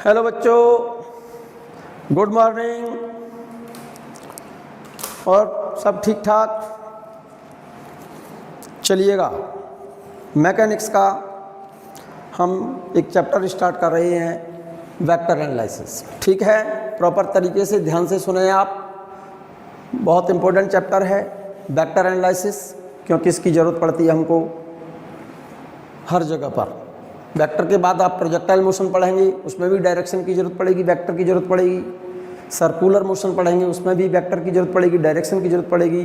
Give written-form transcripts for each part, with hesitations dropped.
Hello बच्चों, good morning. और सब ठीक ठाक? चलिएगा, मैकेनिक्स का हम एक चैप्टर स्टार्ट कर रहे हैं, वेक्टर एनालिसिस। ठीक है, प्रॉपर तरीके से ध्यान से सुने आप। बहुत इम्पोर्टेंट चैप्टर है वेक्टर एनालिसिस, क्योंकि इसकी ज़रूरत पड़ती है हमको हर जगह पर। वेक्टर के बाद आप प्रोजेक्टाइल मोशन पढ़ेंगे, उसमें भी डायरेक्शन की ज़रूरत पड़ेगी, वेक्टर की ज़रूरत पड़ेगी। सर्कुलर मोशन पढ़ेंगे, उसमें भी वेक्टर की ज़रूरत पड़ेगी, डायरेक्शन की ज़रूरत पड़ेगी।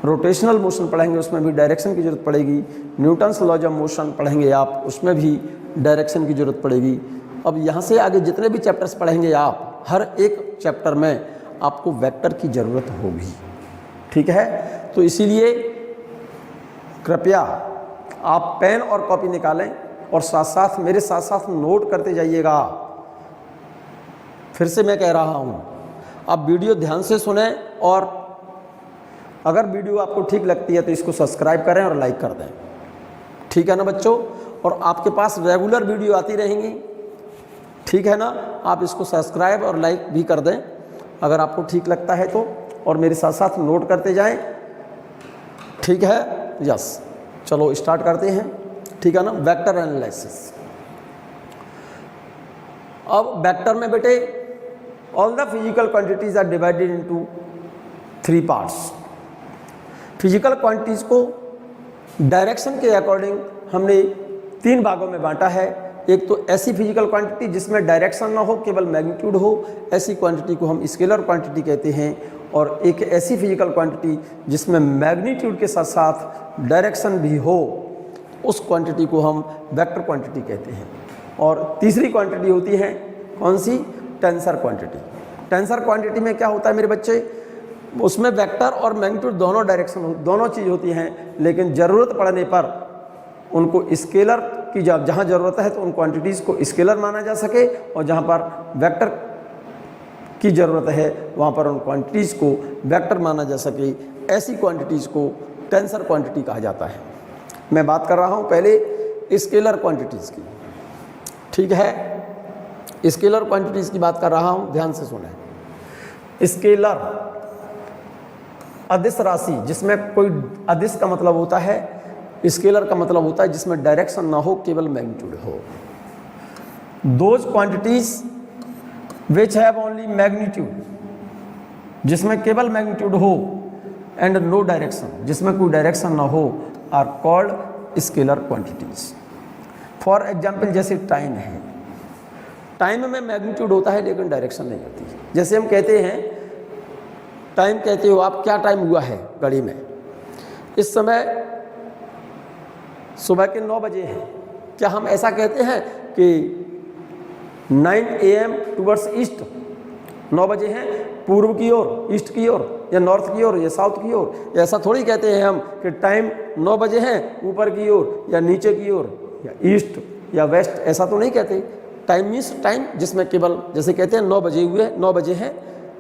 रोटेशनल मोशन पढ़ेंगे, उसमें भी डायरेक्शन की ज़रूरत पड़ेगी। न्यूटन्स लॉज ऑफ मोशन पढ़ेंगे आप, उसमें भी डायरेक्शन की ज़रूरत पड़ेगी। अब यहाँ से आगे जितने भी चैप्टर्स पढ़ेंगे आप, हर एक चैप्टर में आपको वेक्टर की ज़रूरत होगी। ठीक है, तो इसीलिए कृपया आप पेन और कॉपी निकालें और साथ साथ मेरे साथ साथ नोट करते जाइएगा। फिर से मैं कह रहा हूँ, आप वीडियो ध्यान से सुनें और अगर वीडियो आपको ठीक लगती है तो इसको सब्सक्राइब करें और लाइक कर दें। ठीक है ना बच्चों? और आपके पास रेगुलर वीडियो आती रहेंगी, ठीक है ना? आप इसको सब्सक्राइब और लाइक भी कर दें अगर आपको ठीक लगता है तो, और मेरे साथ साथ नोट करते जाएं। ठीक है, यस, चलो स्टार्ट करते हैं। ठीक है ना? Vector analysis. अब वेक्टर में बेटे all the physical quantities are divided into 3 parts. Physical quantities को डायरेक्शन के अकॉर्डिंग हमने 3 भागों में बांटा है। एक तो ऐसी फिजिकल क्वांटिटी जिसमें डायरेक्शन ना हो, केवल मैग्नीट्यूड हो, ऐसी क्वांटिटी को हम स्केलर क्वांटिटी कहते हैं। और एक ऐसी फिजिकल क्वांटिटी जिसमें मैग्नीट्यूड के साथ साथ डायरेक्शन भी हो, उस क्वांटिटी को हम वेक्टर क्वांटिटी कहते हैं। और तीसरी क्वांटिटी होती है कौन सी? Tensor quantity. टेंसर क्वांटिटी में क्या होता है मेरे बच्चे? उसमें वेक्टर और मैग्नीट्यूड दोनों डायरेक्शन दोनों चीज़ होती हैं, लेकिन ज़रूरत पड़ने पर उनको स्केलर की जहाँ ज़रूरत है तो उन क्वांटिटीज़ को स्केलर माना जा सके, और जहाँ पर वेक्टर की ज़रूरत है वहाँ पर उन क्वांटिटीज़ को वेक्टर माना जा सके, ऐसी क्वांटिटीज़ को टेंसर क्वांटिटी कहा जाता है। मैं बात कर रहा हूँ पहले स्केलर क्वांटिटीज़ की। ठीक है, स्केलर क्वांटिटीज़ की बात कर रहा हूँ, ध्यान से सुने। स्केलर अदिश राशि, जिसमें कोई अदिश का मतलब होता है, स्केलर का मतलब होता है जिसमें डायरेक्शन ना हो, केवल मैग्नीट्यूड हो। Those quantities which have only magnitude, जिसमें केवल मैग्नीट्यूड हो, एंड नो डायरेक्शन, जिसमें कोई डायरेक्शन ना हो, are called scalar quantities. For example, जैसे टाइम है, टाइम में मैग्नीट्यूड होता है लेकिन डायरेक्शन नहीं होती। जैसे हम कहते हैं, टाइम कहते हो आप, क्या टाइम हुआ है घड़ी में? इस समय सुबह के 9 बजे हैं। क्या हम ऐसा कहते हैं कि 9 AM टूवर्ड्स ईस्ट, 9 बजे हैं पूर्व की ओर, ईस्ट की ओर, या नॉर्थ की ओर, या साउथ की ओर? ऐसा थोड़ी कहते हैं हम कि टाइम 9 बजे हैं ऊपर की ओर या नीचे की ओर, या ईस्ट या वेस्ट, ऐसा तो नहीं कहते। टाइम मीन्स टाइम, जिसमें केवल, जैसे कहते हैं 9 बजे हुए, 9 बजे हैं।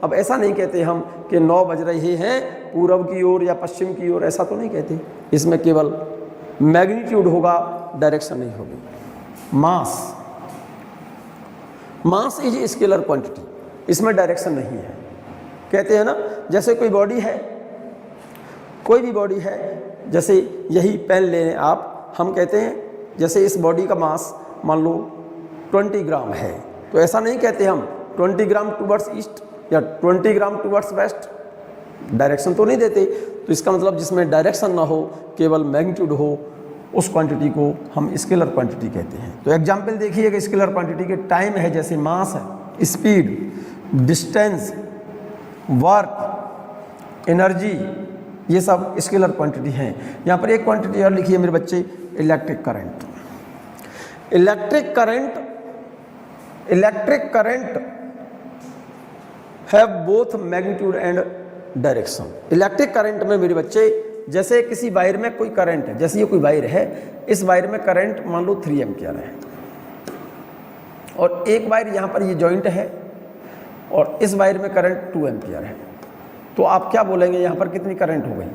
अब ऐसा नहीं कहते हम कि 9 बज रहे हैं पूर्व की ओर या पश्चिम की ओर, ऐसा तो नहीं कहते। इसमें केवल मैग्नीट्यूड होगा, डायरेक्शन नहीं होगी। मास, मास इज स्केलर क्वांटिटी, इसमें डायरेक्शन नहीं है। कहते हैं ना, जैसे कोई बॉडी है, कोई भी बॉडी है, जैसे यही पेन लें आप, हम कहते हैं जैसे इस बॉडी का मास मान लो 20 ग्राम है, तो ऐसा नहीं कहते हम 20 ग्राम टूवर्ड्स ईस्ट या 20 ग्राम टूवर्ड्स वेस्ट, डायरेक्शन तो नहीं देते। तो इसका मतलब जिसमें डायरेक्शन ना हो, केवल मैग्नीट्यूड हो, उस क्वांटिटी को हम स्केलर क्वांटिटी कहते हैं। तो एग्जाम्पल देखिएगा स्केलर क्वांटिटी के। टाइम है, जैसे मास है, स्पीड, डिस्टेंस, वर्क, एनर्जी, ये सब स्केलर क्वांटिटी हैं। यहाँ पर एक क्वांटिटी और लिखिए मेरे बच्चे, electric current. Electric current have both magnitude and direction. Electric current में मेरे बच्चे, जैसे किसी वायर में कोई करंट है, जैसे ये कोई वायर है, इस वायर में करंट मान लो 3 एम्पियर है, और एक वायर यहाँ पर ये जॉइंट है, और इस वायर में करंट 2 एम्पियर है। तो आप क्या बोलेंगे, यहाँ पर कितनी करंट हो गई?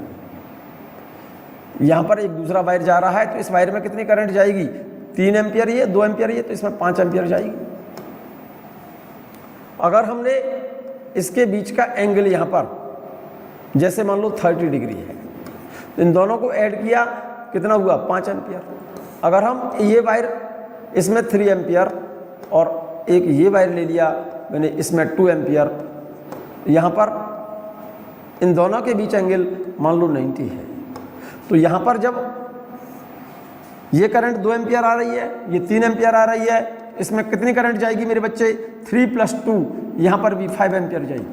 यहाँ पर एक दूसरा वायर जा रहा है, तो इस वायर में कितनी करंट जाएगी? 3 एम्पियर ये, 2 एम्पियर ये, तो इसमें 5 एम्पियर जाएगी। अगर हमने इसके बीच का एंगल यहाँ पर जैसे मान लो 30 डिग्री है, तो इन दोनों को ऐड किया, कितना हुआ 5 एम्पियर। अगर हम ये वायर इसमें 3 एम्पियर और एक ये वायर ले लिया मैंने इसमें 2 एम्पियर, यहाँ पर इन दोनों के बीच एंगल मान लो 90 है, तो यहाँ पर जब ये करंट 2 एम्पियर आ रही है, ये 3 एम्पियर आ रही है, इसमें कितनी करंट जाएगी मेरे बच्चे 3 + 2, यहाँ पर भी 5 एम्पियर जाएगी।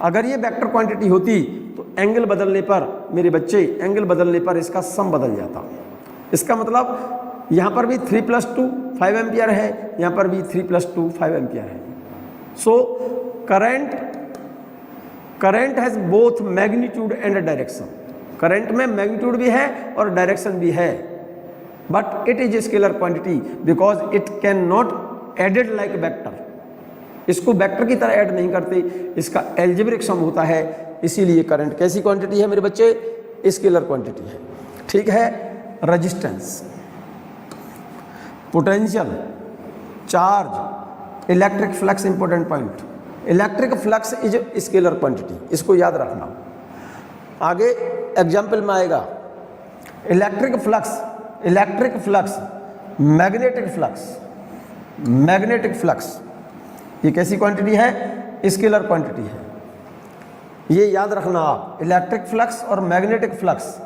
अगर ये वेक्टर क्वांटिटी होती तो एंगल बदलने पर मेरे बच्चे, एंगल बदलने पर इसका सम बदल जाता। इसका मतलब यहाँ पर भी 3 + 2 5 एम्पियर है, यहाँ पर भी 3 + 2 5 एम्पियर है। So current has both magnitude and direction. Current में मैग्नीट्यूड भी है और डायरेक्शन भी है, but it is scalar quantity because it can not added like vector. इसको वेक्टर की तरह ऐड नहीं करते, इसका एल्जेब्रिक सम होता है, इसीलिए करंट कैसी क्वांटिटी है मेरे बच्चे, स्केलर क्वांटिटी है। ठीक है, resistance, potential, charge, electric flux, important point. Electric flux is scalar quantity, इसको याद रखना, आगे एग्जाम्पल में आएगा। इलेक्ट्रिक फ्लक्स, मैग्नेटिक फ्लक्स ये कैसी क्वांटिटी है, स्केलर क्वांटिटी है। ये याद रखना आप, इलेक्ट्रिक फ्लक्स और मैग्नेटिक फ्लक्स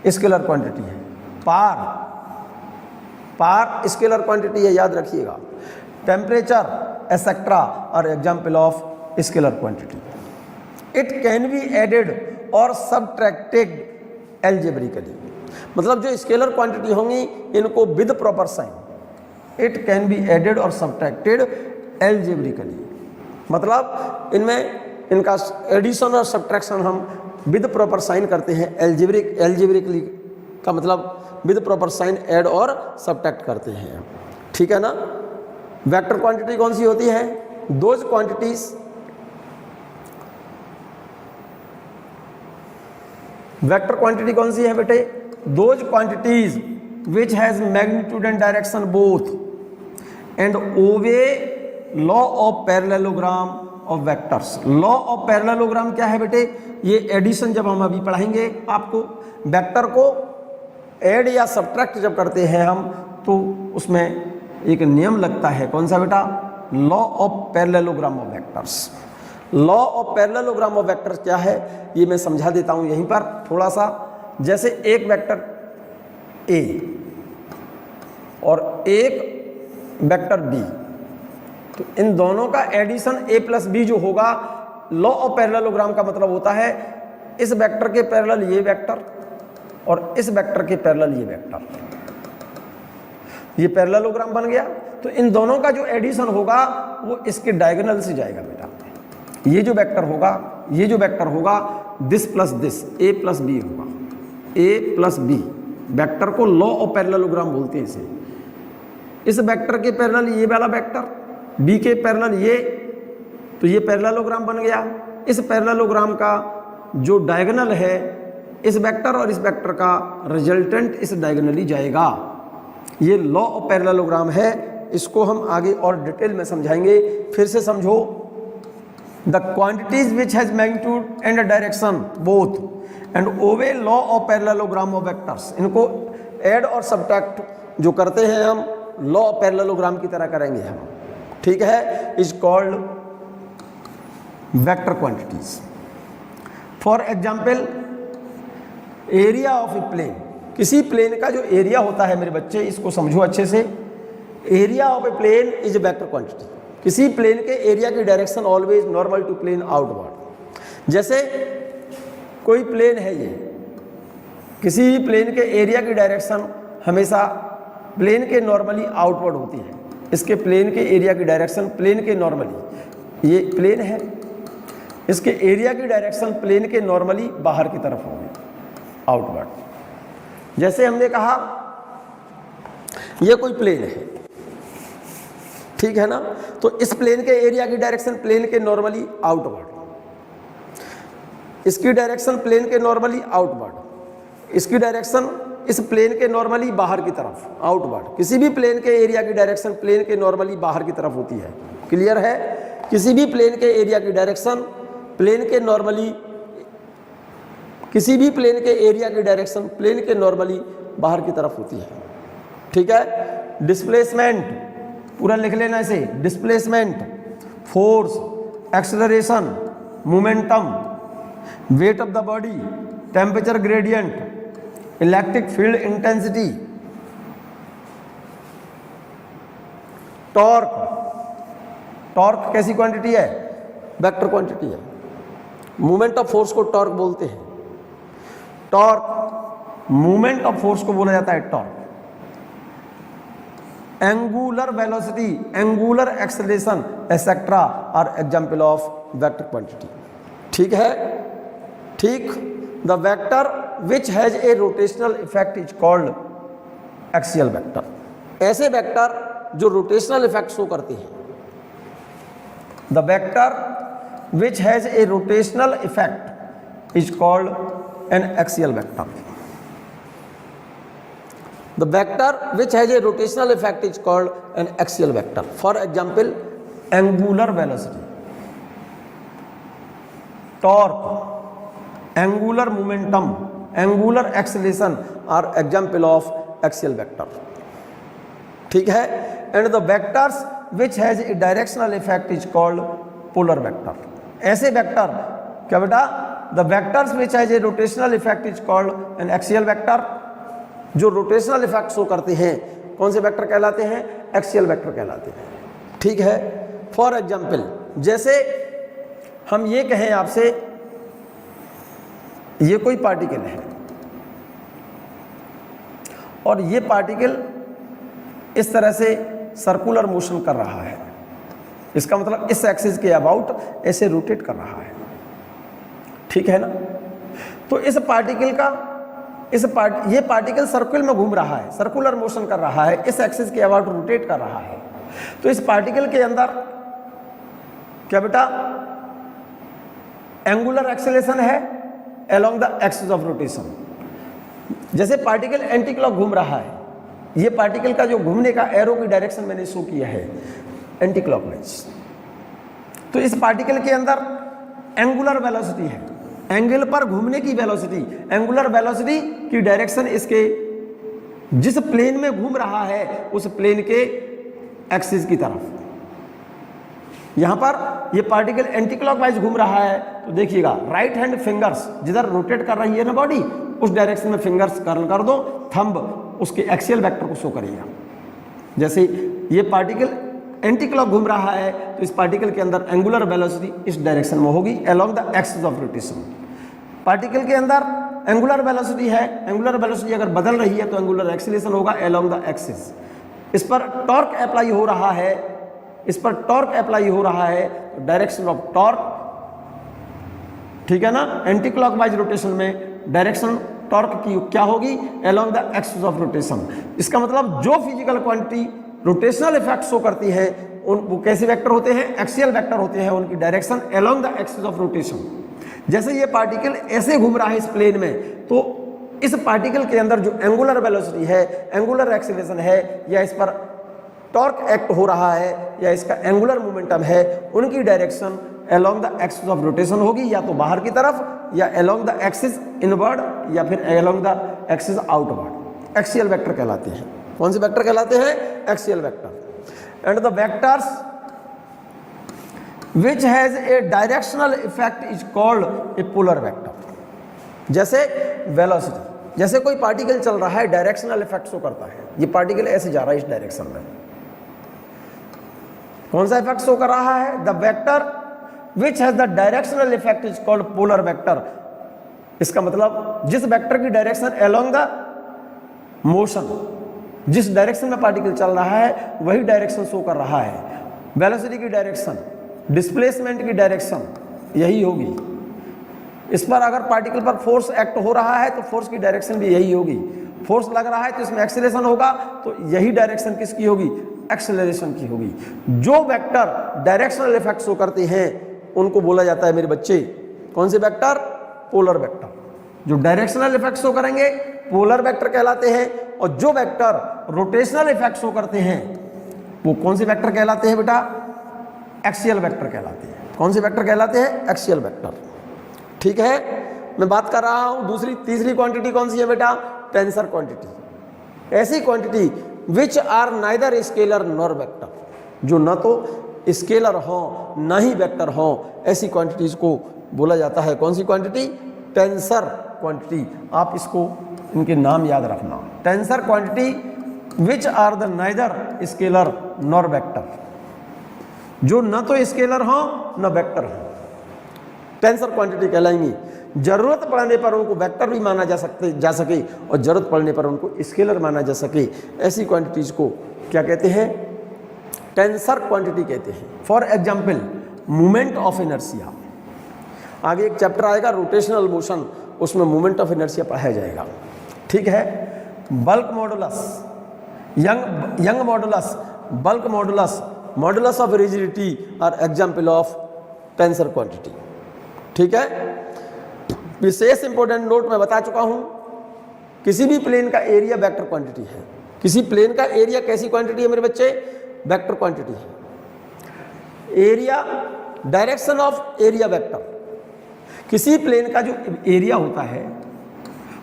स्केलर क्वांटिटी है। पार स्केलर क्वांटिटी है, याद रखिएगा। टेम्परेचर एसेट्रा और example of scalar quantity. It can be added और सबट्रैक्टेड एल्जेब्रिकली, मतलब जो स्केलर क्वांटिटी होंगी इनको with proper sign it can be added और सबट्रैक्टेड एल्जेब्रिकली, मतलब इनमें इनका एडिशन और सब्ट्रैक्शन हम विद प्रॉपर साइन करते हैं। एल्जेब्रिकली का मतलब विद प्रॉपर साइन ऐड और सब्ट्रैक्ट करते हैं। ठीक है ना। वेक्टर क्वांटिटी कौन सी होती है, दोज क्वांटिटीज वेक्टर क्वांटिटी कौन सी है बेटे, those quantities which has magnitude and direction both and obey law of parallelogram of vectors. Law of parallelogram क्या है बेटे, ये एडिशन जब हम अभी पढ़ाएंगे आपको, वेक्टर को ऐड या सब्ट्रैक्ट जब करते हैं हम तो उसमें एक नियम लगता है, कौन सा बेटा, law of parallelogram of vectors. Law of parallelogram of vectors क्या है ये मैं समझा देता हूं यहीं पर थोड़ा सा। जैसे एक वेक्टर ए और एक वेक्टर बी, तो इन दोनों का एडिशन a + b जो होगा, लॉ ऑफ पैरेललोग्राम का मतलब होता है इस वेक्टर के पैरेलल ये वेक्टर और इस वेक्टर के पैरेलल ये वेक्टर, ये पैरेललोग्राम बन गया। तो इन दोनों का जो एडिशन होगा वो इसके डायगोनल से जाएगा बेटा। ये जो वेक्टर होगा this plus this a + b होगा, a + b वेक्टर को लॉ ऑफ पैरेललोग्राम बोलते हैं इसे। इस वेक्टर के पैरेलल ये वाला वेक्टर, b के पैरेलल ये, तो ये पैरेललोग्राम बन गया। इस पैरेललोग्राम का जो डायगोनल है इस वेक्टर और इस वेक्टर का रिजल्टेंट इस डायगोनली जाएगा। ये लॉ ऑफ पैरेललोग्राम है, इसको हम आगे और डिटेल में समझाएंगे। फिर से समझो, the quantities which has magnitude and direction both and obey law of parallelogram of vectors, इनको ऐड और सब्ट्रैक्ट जो करते हैं हम लॉ ऑफ पैरेललोग्राम की तरह करेंगे हम। ठीक है, is called vector quantities. For example, area of a plane, किसी प्लेन का जो एरिया होता है मेरे बच्चे, इसको समझो अच्छे से। Area of a plane is vector quantity. किसी प्लेन के एरिया की direction always normal to plane outward. जैसे कोई प्लेन है, ये किसी प्लेन के एरिया की डायरेक्शन हमेशा प्लेन के नॉर्मली आउटवर्ड होती है। इसके प्लेन के एरिया की डायरेक्शन प्लेन के नॉर्मली, ये प्लेन है, इसके एरिया की डायरेक्शन प्लेन के नॉर्मली बाहर की तरफ होगी, आउटवर्ड। जैसे हमने कहा ये कोई प्लेन है, ठीक है ना, तो इस प्लेन के एरिया की डायरेक्शन प्लेन के नॉर्मली आउटवर्ड, इसकी डायरेक्शन प्लेन के नॉर्मली आउटवर्ड, इसकी डायरेक्शन इस प्लेन के नॉर्मली बाहर की तरफ आउटवर्ड। किसी भी प्लेन के एरिया की डायरेक्शन प्लेन के नॉर्मली बाहर की तरफ होती है। क्लियर है। किसी भी प्लेन के एरिया की डायरेक्शन प्लेन के नॉर्मली किसी भी प्लेन के एरिया की डायरेक्शन प्लेन के नॉर्मली बाहर की तरफ होती है। ठीक है। डिस्प्लेसमेंट पूरा लिख लेना इसे, displacement, force, acceleration, momentum, weight of the body, temperature gradient, electric field intensity, torque. Torque कैसी क्वांटिटी है? वेक्टर क्वांटिटी है। मूवमेंट ऑफ फोर्स को टॉर्क बोलते हैं। टॉर्क मूवमेंट ऑफ फोर्स को बोला जाता है torque. Angular velocity, angular acceleration etcetera are example of vector quantity. ठीक है, ठीक। The vector which has a rotational effect is called axial vector. ऐसे वेक्टर जो रोटेशनल इफेक्ट शो करते हैं। The vector which has a rotational effect is called an axial vector. The vector which has a rotational effect is called an axial vector. For example, angular velocity, torque, angular momentum, angular acceleration are example of axial vector. ठीक है। And the vectors which has a directional effect is called polar vector. ऐसे vector क्या बेटा? The vectors which has a rotational effect is called an axial vector. जो rotational effect show करते हैं कौन से वेक्टर कहलाते हैं? एक्सियल वेक्टर कहलाते हैं। ठीक है। फॉर एग्जाम्पल, जैसे हम ये कहें आपसे ये कोई पार्टिकल है और ये पार्टिकल इस तरह से सर्कुलर मोशन कर रहा है, इसका मतलब इस एक्सिस के अबाउट ऐसे रोटेट कर रहा है। ठीक है ना। तो इस पार्टिकल का ये पार्टिकल सर्कल में घूम रहा है, सर्कुलर मोशन कर रहा है, इस एक्सिस के अबाउट रोटेट कर रहा है। तो इस पार्टिकल के अंदर क्या बेटा? एंगुलर एक्सेलरेशन है along the axis of rotation. जैसे पार्टिकल एंटी क्लॉक घूम रहा है, ये पार्टिकल का जो घूमने का एरो की डायरेक्शन मैंने शो किया है एंटी क्लॉकवाइज। तो इस पार्टिकल के अंदर एंगुलर वेलोसिटी है, एंगल पर घूमने की वेलोसिटी, एंगुलर वेलोसिटी की डायरेक्शन इसके जिस प्लेन में घूम रहा है उस प्लेन के एक्सिस की तरफ। यहां पर ये पार्टिकल एंटी क्लॉकवाइज घूम रहा है तो देखिएगा राइट हैंड फिंगर्स जिधर रोटेट कर रही है ना बॉडी, उस डायरेक्शन में फिंगर्स कर्ल कर दो, थंब उसके एक्सियल वेक्टर को शो करेगा। जैसे ये पार्टिकल एंटी क्लॉक घूम रहा है तो इस पार्टिकल के अंदर एंगुलर वेलोसिटी इस डायरेक्शन में होगी along the axis of rotation. Particle के अंदर एंगुलर वेलोसिटी है, एंगुलर वेलोसिटी अगर बदल रही है तो एंगुलर एक्सेलरेशन होगा अलोंग द एक्सिस। इस पर टॉर्क अप्लाई हो रहा है, इस पर टॉर्क अप्लाई हो रहा है तो डायरेक्शन ऑफ टॉर्क, ठीक है ना, एंटी क्लॉकवाइज रोटेशन में डायरेक्शन टॉर्क की क्या होगी? Along the axis of rotation. इसका मतलब जो physical quantity rotational effect show करती है वो कैसे वेक्टर होते हैं? एक्सियल वेक्टर होते हैं, उनकी direction along the axis of rotation. जैसे ये पार्टिकल ऐसे घूम रहा है इस प्लेन में, तो इस पार्टिकल के अंदर जो एंगुलर वेलोसिटी है, एंगुलर एक्सेलरेशन है, या इस पर टॉर्क एक्ट हो रहा है, या इसका एंगुलर मोमेंटम है, उनकी direction along the axis of rotation होगी, या तो बाहर की तरफ, या अलोंग द एक्सिस इनवर्ड, या फिर along the axis outward. Axial vector कहलाते हैं। कौन से वेक्टर कहलाते हैं? Axial vector. And the vectors which has a directional effect is called a polar vector। जैसे वेलोसिटी, जैसे कोई पार्टिकल चल रहा है डायरेक्शनल इफेक्ट शो करता है, ये पार्टिकल ऐसे जा रहा है इस डायरेक्शन में, कौन सा इफेक्ट शो कर रहा है? The vector which has the directional effect is called polar vector। इसका मतलब जिस वेक्टर की डायरेक्शन along the मोशन, जिस डायरेक्शन में पार्टिकल चल रहा है वही डायरेक्शन शो कर रहा है। वेलोसिटी की डायरेक्शन, डिस्प्लेसमेंट की डायरेक्शन यही होगी। इस पर अगर पार्टिकल पर फोर्स एक्ट हो रहा है तो फोर्स की डायरेक्शन भी यही होगी। फोर्स लग रहा है तो इसमें एक्सेलरेशन होगा, तो यही डायरेक्शन किसकी होगी? एक्सेलरेशन की होगी। जो वेक्टर डायरेक्शनल इफेक्ट शो करते हैं उनको बोला जाता है मेरे बच्चे कौन से वेक्टर? Polar vector. जो डायरेक्शनल इफेक्ट शो करेंगे पोलर वेक्टर कहलाते हैं, और जो वेक्टर रोटेशनल इफेक्ट शो करते हैं वो कौन से वेक्टर कहलाते हैं बेटा? एक्सियल वेक्टर कहलाते हैं। कौन से वेक्टर कहलाते हैं? Axial vector. ठीक है, मैं बात कर रहा हूं तीसरी क्वांटिटी कौन सी है बेटा? Tensor quantity. ऐसी quantity which are neither scalar nor vector, जो न तो स्केलर हो न ही वेक्टर हो, ऐसी क्वांटिटीज को बोला जाता है कौन सी क्वांटिटी? Tensor quantity. आप इसको इनके नाम याद रखना। Tensor quantity which are the neither scalar nor vector, जो न तो स्केलर हो न वेक्टर हो, टेंसर क्वांटिटी कहलाएंगी। जरूरत पड़ने पर उनको वेक्टर भी माना जा सके और जरूरत पड़ने पर उनको स्केलर माना जा सके, ऐसी क्वांटिटीज को क्या कहते हैं? टेंसर क्वांटिटी कहते हैं। For example moment of inertia, आगे एक चैप्टर आएगा रोटेशनल मोशन, उसमें मोमेंट ऑफ इनर्शिया पढ़ाया जाएगा। ठीक है, bulk modulus, Young modulus, bulk modulus, modulus of rigidity are example of tensor quantity. ठीक है, विशेष इंपॉर्टेंट नोट मैं बता चुका हूं, किसी भी प्लेन का एरिया वेक्टर क्वांटिटी है। किसी प्लेन का एरिया कैसी क्वांटिटी है मेरे बच्चे? वेक्टर क्वांटिटी है। Area direction of area vector, किसी प्लेन का जो एरिया होता है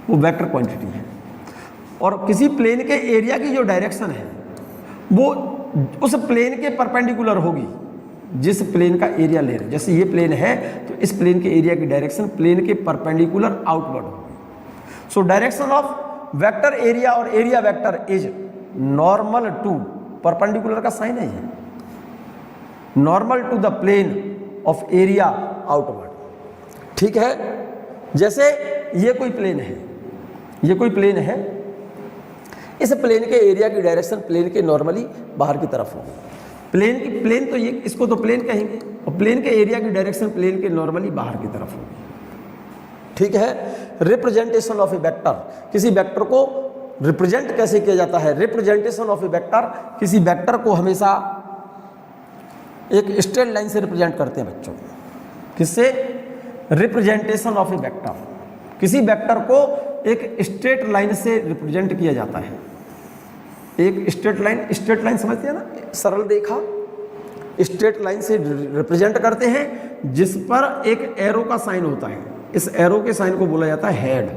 वो वेक्टर क्वांटिटी है, और किसी प्लेन के एरिया की जो डायरेक्शन है वो उस प्लेन के परपेंडिकुलर होगी जिस प्लेन का एरिया ले रहे हैं। जैसे ये प्लेन है तो इस प्लेन के एरिया की डायरेक्शन प्लेन के परपेंडिकुलर आउटवर्ड होगी। So direction of vector area और area vector is normal to, perpendicular का साइन है ये, normal to the plane of area outward. ठीक है, जैसे ये कोई प्लेन है, ये कोई प्लेन है, इस प्लेन के एरिया की डायरेक्शन प्लेन के नॉर्मली बाहर की तरफ होगी। प्लेन तो ये, इसको तो प्लेन कहेंगे, और प्लेन के एरिया की डायरेक्शन प्लेन के नॉर्मली बाहर की तरफ होगी। ठीक है, रिप्रेजेंटेशन ऑफ ए वेक्टर, किसी वेक्टर को रिप्रेजेंट कैसे किया जाता है? रिप्रेजेंटेशन ऑफ ए वेक्टर, किसी वेक्टर को हमेशा एक स्ट्रेट लाइन से रिप्रेजेंट करते हैं बच्चों। किससे? रिप्रेजेंटेशन ऑफ ए वेक्टर, किसी वेक्टर को एक स्ट्रेट लाइन से रिप्रेजेंट किया जाता है। एक स्ट्रेट लाइन समझते हैं ना, सरल रेखा, स्ट्रेट लाइन से रिप्रेजेंट करते हैं जिस पर एक एरो का साइन होता है। इस एरो के साइन को बोला जाता है हेड,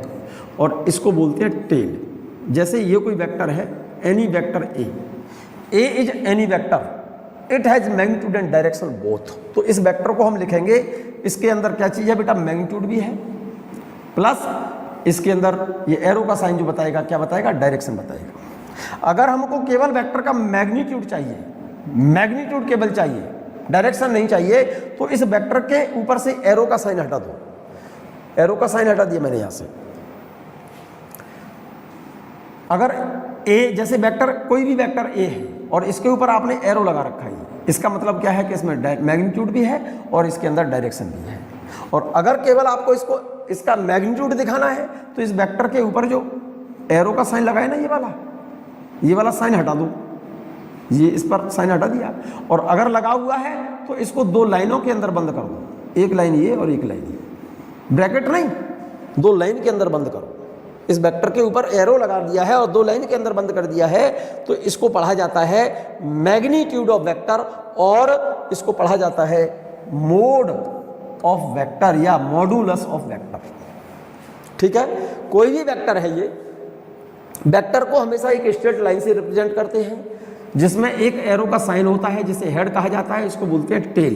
और इसको बोलते हैं टेल। जैसे ये कोई वेक्टर है, any vector A is any vector, it has magnitude and direction both. तो इस वेक्टर को हम लिखेंगे, इसके अंदर क्या चीज है बेटा? मैग्नीट्यूड भी है, प्लस इसके अंदर ये एरो का साइन जो बताएगा, क्या बताएगा? डायरेक्शन बताएगा। अगर हमको केवल वेक्टर का मैग्नीट्यूड चाहिए, मैग्नीट्यूड केवल चाहिए, डायरेक्शन नहीं चाहिए, तो इस वेक्टर के ऊपर से एरो का साइन हटा दो। एरो का साइन हटा दिया मैंने यहां से। अगर ए, जैसे वेक्टर, कोई भी वेक्टर ए है और इसके ऊपर आपने एरो लगा रखा है, इसका मतलब क्या है कि इसमें मैग्नीट्यूड भी है और इसके अंदर डायरेक्शन भी है। और अगर केवल आपको इसका मैग्नीट्यूड दिखाना है तो इस वेक्टर के ऊपर जो एरो का साइन लगाए ना, ये वाला साइन हटा दो, ये इस पर साइन हटा दिया। और अगर लगा हुआ है तो इसको दो लाइनों के अंदर बंद कर दो, एक लाइन ये और एक लाइन ये, ब्रैकेट नहीं, दो लाइन के अंदर बंद करो। इस वेक्टर के ऊपर एरो लगा दिया है और दो लाइन के अंदर बंद कर दिया है, तो इसको पढ़ा जाता है मैग्नीट्यूड ऑफ वेक्टर, और इसको पढ़ा जाता है मोड ऑफ वेक्टर या मॉडुलस ऑफ वेक्टर। ठीक है, कोई भी वेक्टर है, ये वेक्टर को हमेशा एक स्ट्रेट लाइन से रिप्रेजेंट करते हैं जिसमें एक एरो का साइन होता है जिसे हेड कहा जाता है, इसको बोलते हैं tail.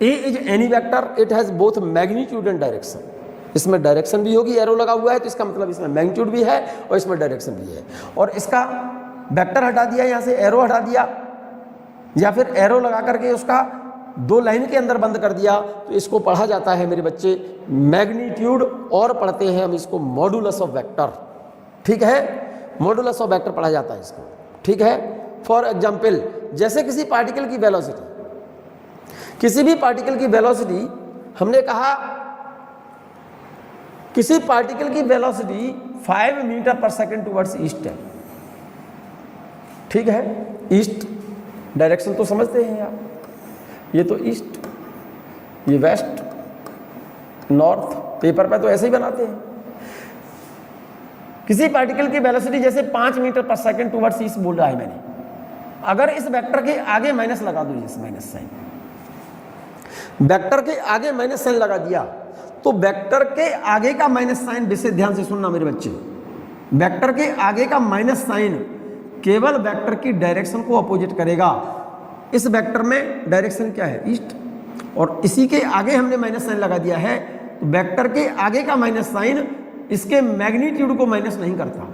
A is any vector, it has both magnitude and direction. इसमें डायरेक्शन भी होगी, एरो लगा हुआ है तो इसका मतलब इसमें मैग्नीट्यूड भी है और इसमें डायरेक्शन भी है। और इसका वेक्टर हटा दिया, यहाँ से एरो हटा दिया, या फिर एरो लगा करके उसका दो लाइन के अंदर बंद कर दिया, तो इसको पढ़ा जाता है मेरे बच्चे मैग्नीट्यूड, और पढ़ते हैं हम इसको मॉडुलस ऑफ वेक्टर। ठीक है, मॉडुलस ऑफ वेक्टर पढ़ा जाता है इसको। ठीक है, फॉर एग्जाम्पल जैसे किसी पार्टिकल की वेलोसिटी, किसी भी पार्टिकल की वेलोसिटी, हमने कहा किसी पार्टिकल की वेलोसिटी 5 मीटर पर सेकेंड टुवर्ड्स ईस्ट है। ठीक है, ईस्ट डायरेक्शन तो समझते हैं आप, ये तो ईस्ट, ये वेस्ट, नॉर्थ, पेपर पे तो ऐसे ही बनाते हैं। किसी पार्टिकल की वेलोसिटी जैसे 5 मीटर पर सेकेंड टुवर्ड्स ईस्ट बोल रहा है मैंने, अगर इस वेक्टर के आगे माइनस लगा दो, इस माइनस साइन, वेक्टर के आगे माइनस साइन लगा दिया, तो वेक्टर के आगे का माइनस साइन, विशेष ध्यान से सुनना मेरे बच्चे, वेक्टर के आगे का माइनस साइन केवल वेक्टर की डायरेक्शन को अपोजिट करेगा। इस वेक्टर में डायरेक्शन क्या है, ईस्ट, और इसी के आगे हमने माइनस साइन लगा दिया है, तो वेक्टर के आगे का माइनस साइन इसके मैग्नीट्यूड को माइनस नहीं करता।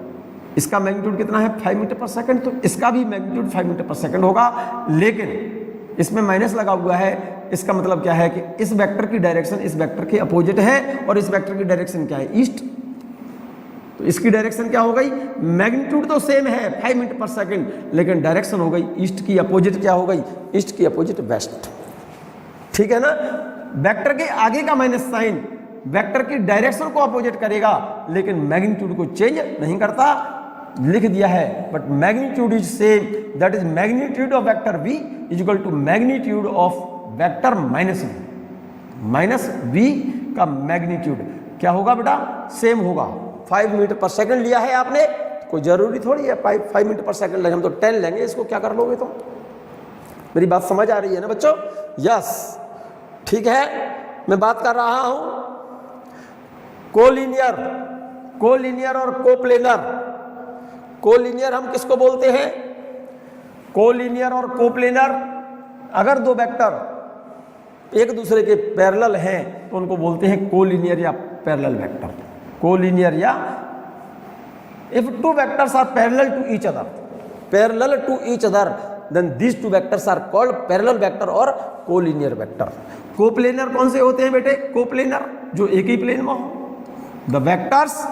इसका मैग्नीट्यूड कितना है, 5 मीटर पर सेकंड, तो इसका भी मैग्नीट्यूड 5 मीटर पर सेकंड होगा, लेकिन इसमें माइनस लगा हुआ है। इसका मतलब क्या है कि इस वेक्टर की डायरेक्शन इस वेक्टर के अपोजिट है, और इस वेक्टर की डायरेक्शन क्या है, ईस्ट, तो इसकी डायरेक्शन क्या हो गई, मैग्नीट्यूड तो सेम है 5 मीटर पर सेकंड, लेकिन डायरेक्शन हो गई ईस्ट की अपोजिट, क्या हो गई, ईस्ट की अपोजिट वेस्ट। ठीक है ना। वेक्टर के आगे का माइनस साइन वेक्टर की डायरेक्शन को अपोजिट करेगा, लेकिन मैग्नीट्यूड को चेंज नहीं करता। लिख दिया है, but magnitude is same, that is magnitude of vector v is equal to magnitude of vector minus v का मैग्नीट्यूड क्या होगा बेटा, सेम होगा। 5 मीटर पर सेकंड लिया है आपने, कोई जरूरी थोड़ी है 5 मीटर पर सेकंड लगे, हम तो 10 लेंगे, इसको क्या कर लोगे तुम। मेरी बात समझ आ रही है ना बच्चों, यस, ठीक है। मैं बात कर रहा हूं कोलिनियर, कोलिनियर और कोप्लेनर। कोलिनियर हम किसको बोलते हैं, कोलिनियर और कोप्लेनर, अगर दो वेक्टर एक दूसरे के पैरेलल हैं तो उनको बोलते हैं कोलिनियर या पैरेलल वेक्टर। कोलिनियर या if two vectors are parallel to each other, parallel to each other, then these two vectors are called parallel vector और कोलिनियर वेक्टर। कोप्लेनर कौन से होते हैं बेटे, कोप्लेनर जो एक ही प्लेन में हो। The vectors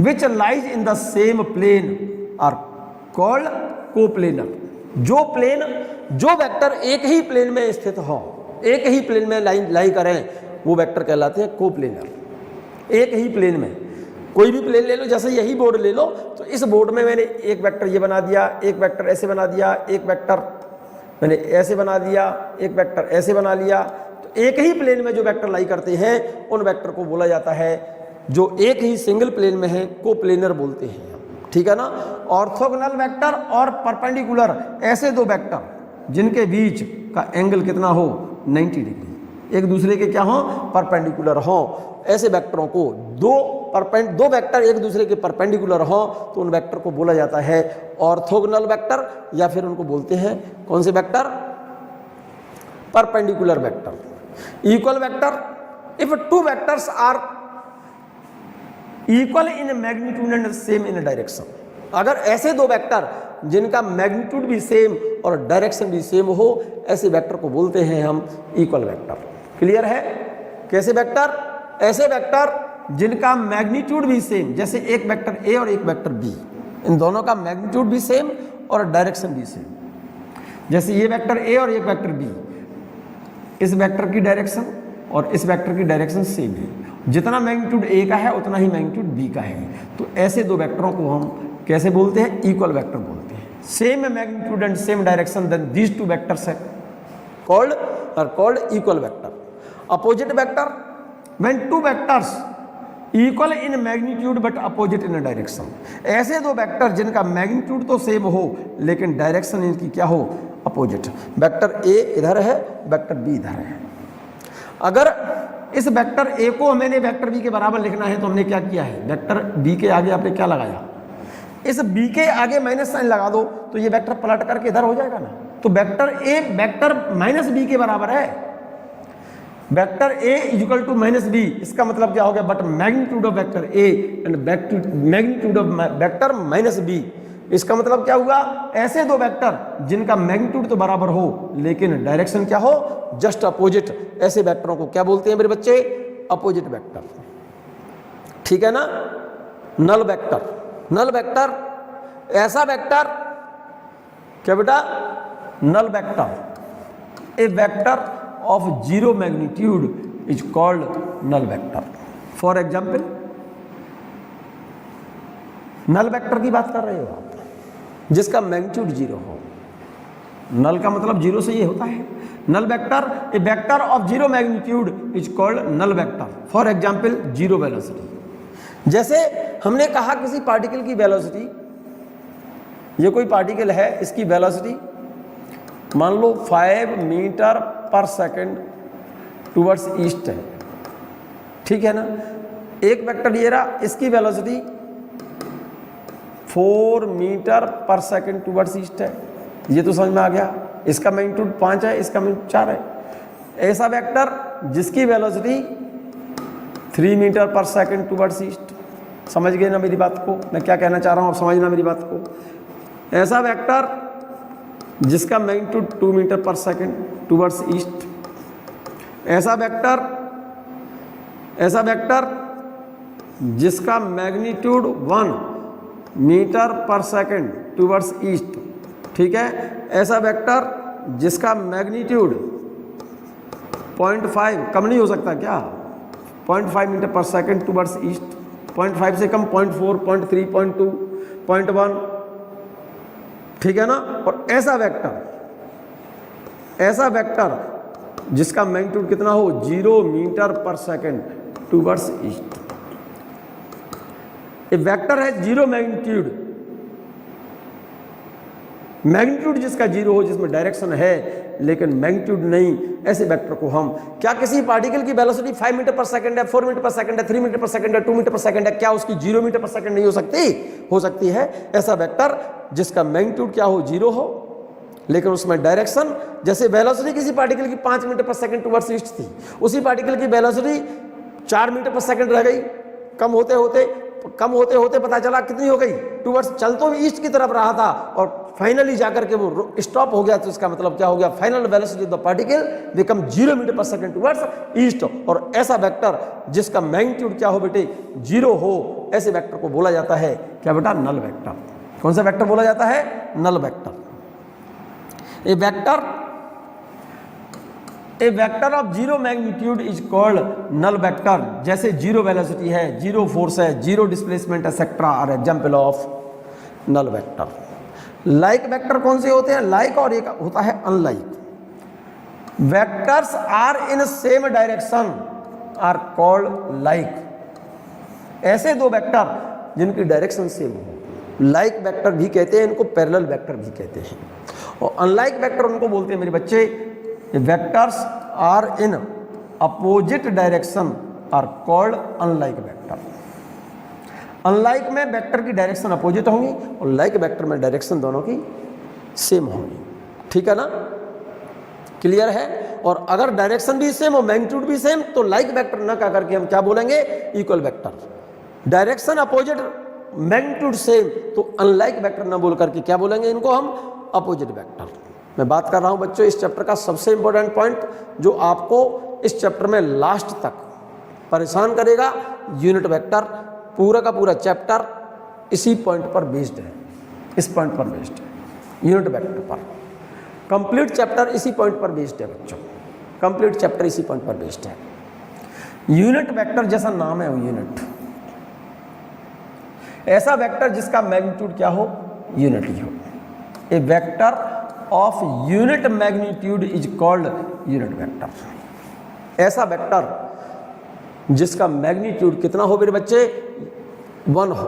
which lies in the same plane are called coplanar. जो प्लेन, जो वेक्टर एक ही प्लेन में स्थित हो, एक ही प्लेन में लाई करें, वो वेक्टर कहलाते हैं कोप्लेनर। एक ही प्लेन में, कोई भी प्लेन ले लो, जैसे यही बोर्ड ले लो, तो इस बोर्ड में मैंने एक वेक्टर ये बना दिया, एक वेक्टर ऐसे बना दिया, एक वेक्टर मैंने ऐसे बना दिया, एक वेक्टर ऐसे बना लिया, तो एक ही प्लेन में जो वेक्टर लाई करते हैं उन वेक्टर को बोला जाता है, जो एक ही सिंगल प्लेन में है, कोप्लेनर बोलते हैं। ठीक है ना। ऑर्थोगोनल वेक्टर और परपेंडिकुलर, ऐसे दो वेक्टर जिनके बीच का एंगल कितना हो, 90 डिग्री, एक दूसरे के क्या हो, परपेंडिकुलर हो, ऐसे वेक्टरों को दो वेक्टर एक दूसरे के परपेंडिकुलर हो तो उन वेक्टर को बोला जाता है ऑर्थोगोनल वेक्टर, या फिर उनको बोलते हैं कौन से vector, perpendicular vector. Equal vector, if two vectors are equal in magnitude and same in direction, अगर ऐसे दो वेक्टर जिनका मैग्नीट्यूड भी सेम और डायरेक्शन भी सेम हो, ऐसे वेक्टर को बोलते हैं हम इक्वल वेक्टर। क्लियर है। कैसे वेक्टर, ऐसे वेक्टर जिनका मैग्नीट्यूड भी सेम, जैसे एक वेक्टर ए और एक वेक्टर बी, इन दोनों का मैग्नीट्यूड भी सेम और डायरेक्शन भी सेम। जैसे ये वेक्टर ए और एक वेक्टर बी, इस वेक्टर की डायरेक्शन और इस वेक्टर की डायरेक्शन सेम है, जितना मैग्नीट्यूड ए का है उतना ही मैग्नीट्यूड बी का है, तो ऐसे दो वेक्टरों को हम कैसे बोलते हैं, इक्वल वेक्टर बोलते हैं। Same magnitude and same direction, then these two vectors है called equal vector. Opposite vector, when two vectors equal in magnitude but opposite in direction, ऐसे दो वेक्टर जिनका मैग्नीट्यूड तो सेम हो लेकिन डायरेक्शन इनकी क्या हो, अपोजिट। वेक्टर ए इधर है, वेक्टर बी इधर है। अगर इस वेक्टर ए को मैंने वेक्टर बी के बराबर लिखना है तो हमने क्या किया है, वेक्टर बी के आगे आपने क्या लगाया, इस बी के आगे माइनस साइन लगा दो तो ये वेक्टर पलट करके इधर हो जाएगा ना, तो वेक्टर ए वेक्टर माइनस बी के बराबर है। Vector A equal to minus B, इसका मतलब क्या हो गया, but magnitude of vector A and magnitude of vector minus B, इसका मतलब क्या हुआ, ऐसे दो वेक्टर जिनका मैग्नीट्यूड तो बराबर हो लेकिन डायरेक्शन क्या हो, जस्ट अपोजिट, ऐसे वेक्टरों को क्या बोलते हैं मेरे बच्चे, अपोजिट वेक्टर। ठीक है ना। नल वेक्टर, नल वेक्टर ऐसा वेक्टर, क्या बेटा, null vector, A vector of zero magnitude is called null vector. For example, null vector की बात कर रहे हो आप, जिसका मैग्नीट्यूड जीरो हो। नल का मतलब जीरो से ये होता है। Null vector, A vector of zero magnitude is called null vector. For example, zero velocity, जैसे हमने कहा किसी पार्टिकल की वेलोसिटी, ये कोई पार्टिकल है, इसकी वेलोसिटी मान लो 5 metre per second towards east है, ठीक है ना। एक वेक्टर ये रहा, इसकी velocity 4 metre per second towards east है, ये तो समझ में आ गया। इसका मैग्नीट्यूड 5 है, इसका मैग्नीट्यूड 4 है। ऐसा वेक्टर जिसकी velocity 3 metre per second towards east, समझ गए ना मेरी बात को, मैं क्या कहना चाह रहा हूँ, आप समझना मेरी बात को। ऐसा वेक्टर जिसका magnitude 2 metre per second towards east, ऐसा वेक्टर जिसका magnitude 1 metre per second towards east, ठीक है। ऐसा वेक्टर जिसका मैग्नीट्यूड 0.5, कम नहीं हो सकता क्या, 0.5 metre per second towards east, 0.5 से कम 0.4, 0.3, 0.2, 0.1, ठीक है ना। और ऐसा वेक्टर जिसका मैग्नीट्यूड कितना हो, 0 metre per second towards east. ये वेक्टर है 0 मैग्नीट्यूड जिसका 0 हो, जिसमें डायरेक्शन है लेकिन मैग्नीट्यूड नहीं, ऐसे वेक्टर को हम क्या, किसी पार्टिकल की वेलोसिटी 5 मीटर पर सेकंड है, 4 मीटर पर सेकंड है, 3 मीटर पर सेकंड है, 2 मीटर पर सेकंड है, क्या उसकी 0 मीटर पर सेकंड नहीं हो सकती? हो सकती है। ऐसा वेक्टर जिसका मैग्नीट्यूड क्या हो, 0 हो, लेकिन उसमें डायरेक्शन, जैसे वेलोसिटी किसी पार्टिकल की 5 metre per second towards east थी, उसी पार्टिकल की वेलोसिटी 4 मीटर पर सेकंड रह गई, कम होते होते पता चला कितनी हो गई, टूवर्ड्स, चल तो ईस्ट की तरफ रहा था और फाइनली जाकर के वो स्टॉप हो गया। तो इसका मतलब क्या हो गया, final velocity of the particle become 0 metre per second towards east. और ऐसा वेक्टर जिसका मैग्नीट्यूड क्या हो बेटे, 0 हो, ऐसे वेक्टर को बोला जाता है क्या बेटा, नल वेक्टर। कौन सा वेक्टर बोला जाता है, null vector. A vector of 0 magnitude is called null vector. जैसे 0 वेलोसिटी है, 0 फोर्स है, 0 displacement etcetera are example of null vector. Like vector कौन से होते हैं, लाइक, और एक होता है unlike. Vectors are in same direction are called like. ऐसे दो वेक्टर जिनकी डायरेक्शन सेम हो, लाइक वेक्टर भी कहते हैं, इनको पैरेलल वेक्टर भी कहते हैं। और अनलाइक वेक्टर उनको बोलते हैं मेरे बच्चे, vectors are in opposite direction are called unlike vector. Unlike में वेक्टर की डायरेक्शन अपोजिट होंगी और लाइक वेक्टर में डायरेक्शन दोनों की सेम होंगी, ठीक है ना, क्लियर है। और अगर डायरेक्शन भी सेम और मैग्नीट्यूड भी सेम तो लाइक वेक्टर न कह करके हम क्या बोलेंगे, equal vector. Direction opposite, magnitude same तो अनलाइक वेक्टर न बोल करके क्या बोलेंगे, इनको हम अपोजिट वेक्टर। मैं बात कर रहा हूं बच्चों इस चैप्टर का सबसे इंपॉर्टेंट पॉइंट जो आपको इस चैप्टर में लास्ट तक परेशान करेगा, यूनिट वेक्टर। पूरा का पूरा चैप्टर इसी पॉइंट पर बेस्ड है, इस पॉइंट पर बेस्ड है, यूनिट वेक्टर पर। कंप्लीट चैप्टर इसी पॉइंट पर बेस्ड है बच्चों, कंप्लीट चैप्टर इसी पॉइंट पर बेस्ड है। यूनिट वेक्टर जैसा नाम है वो यूनिट, ऐसा वेक्टर जिसका मैग्नीट्यूड क्या हो, यूनिट ही हो। A vector of unit magnitude is called unit vector. ऐसा वेक्टर जिसका मैग्नीट्यूड कितना हो मेरे बच्चे, 1 हो।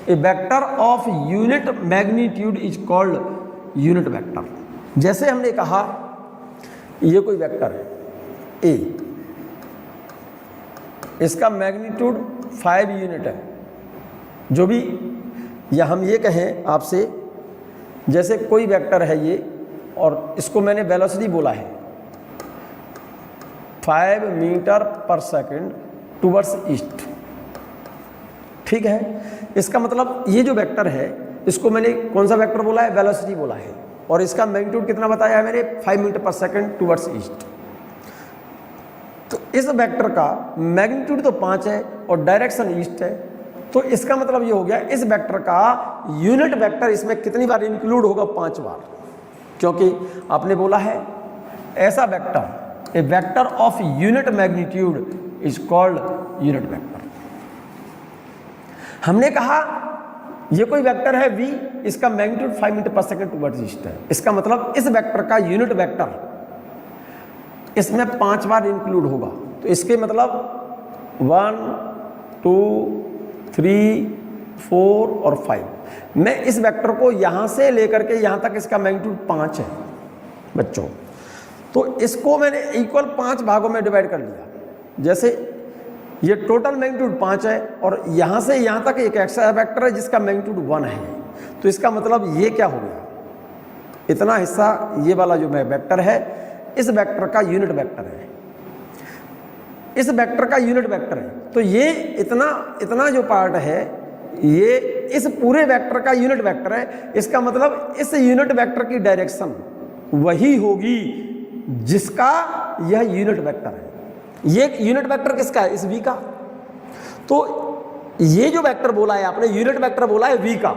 A vector of unit magnitude is called unit vector. जैसे हमने कहा ये कोई वेक्टर है ए, इसका मैग्नीट्यूड 5 यूनिट है। जो भी, या हम ये कहें आपसे, जैसे कोई वेक्टर है ये और इसको मैंने वेलोसिटी बोला है 5 metre per second towards east, ठीक है। इसका मतलब ये जो वेक्टर है इसको मैंने कौन सा वेक्टर बोला है, वेलोसिटी बोला है, और इसका मैग्नीट्यूड कितना बताया है मैंने, 5 metre per second towards east. तो इस वेक्टर का मैग्नीट्यूड तो 5 है और डायरेक्शन ईस्ट है, तो इसका मतलब ये हो गया इस वेक्टर का यूनिट वेक्टर इसमें कितनी बार इंक्लूड होगा, 5 बार, क्योंकि आपने बोला है ऐसा vector, A vector of unit magnitude is called unit vector. हमने कहा ये कोई वेक्टर है v, इसका magnitude 5 metre per second towards east है। इसका मतलब इस वेक्टर का यूनिट वेक्टर इसमें 5 बार इंक्लूड होगा, तो इसके मतलब 1, 2, 3, 4 और 5। मैं इस वेक्टर को यहां से लेकर के यहां तक इसका मैग्नीट्यूड 5 है बच्चों, तो इसको मैंने इक्वल 5 भागों में डिवाइड कर लिया। जैसे ये टोटल मैग्नीट्यूड 5 है और यहाँ से यहाँ तक एक एक्स्ट्रा वेक्टर है जिसका मैग्नीट्यूड 1 है, तो इसका मतलब ये क्या हो गया, इतना हिस्सा ये वाला जो वेक्टर है इस वेक्टर का यूनिट वेक्टर है, इस वेक्टर का यूनिट वेक्टर है। तो ये इतना जो पार्ट है ये इस पूरे वेक्टर का यूनिट वेक्टर है। इसका मतलब इस यूनिट वेक्टर की डायरेक्शन वही होगी जिसका यह यूनिट वेक्टर है। ये यूनिट वेक्टर किसका है, इस v का। तो ये जो वेक्टर बोला है आपने, यूनिट वेक्टर बोला है v का,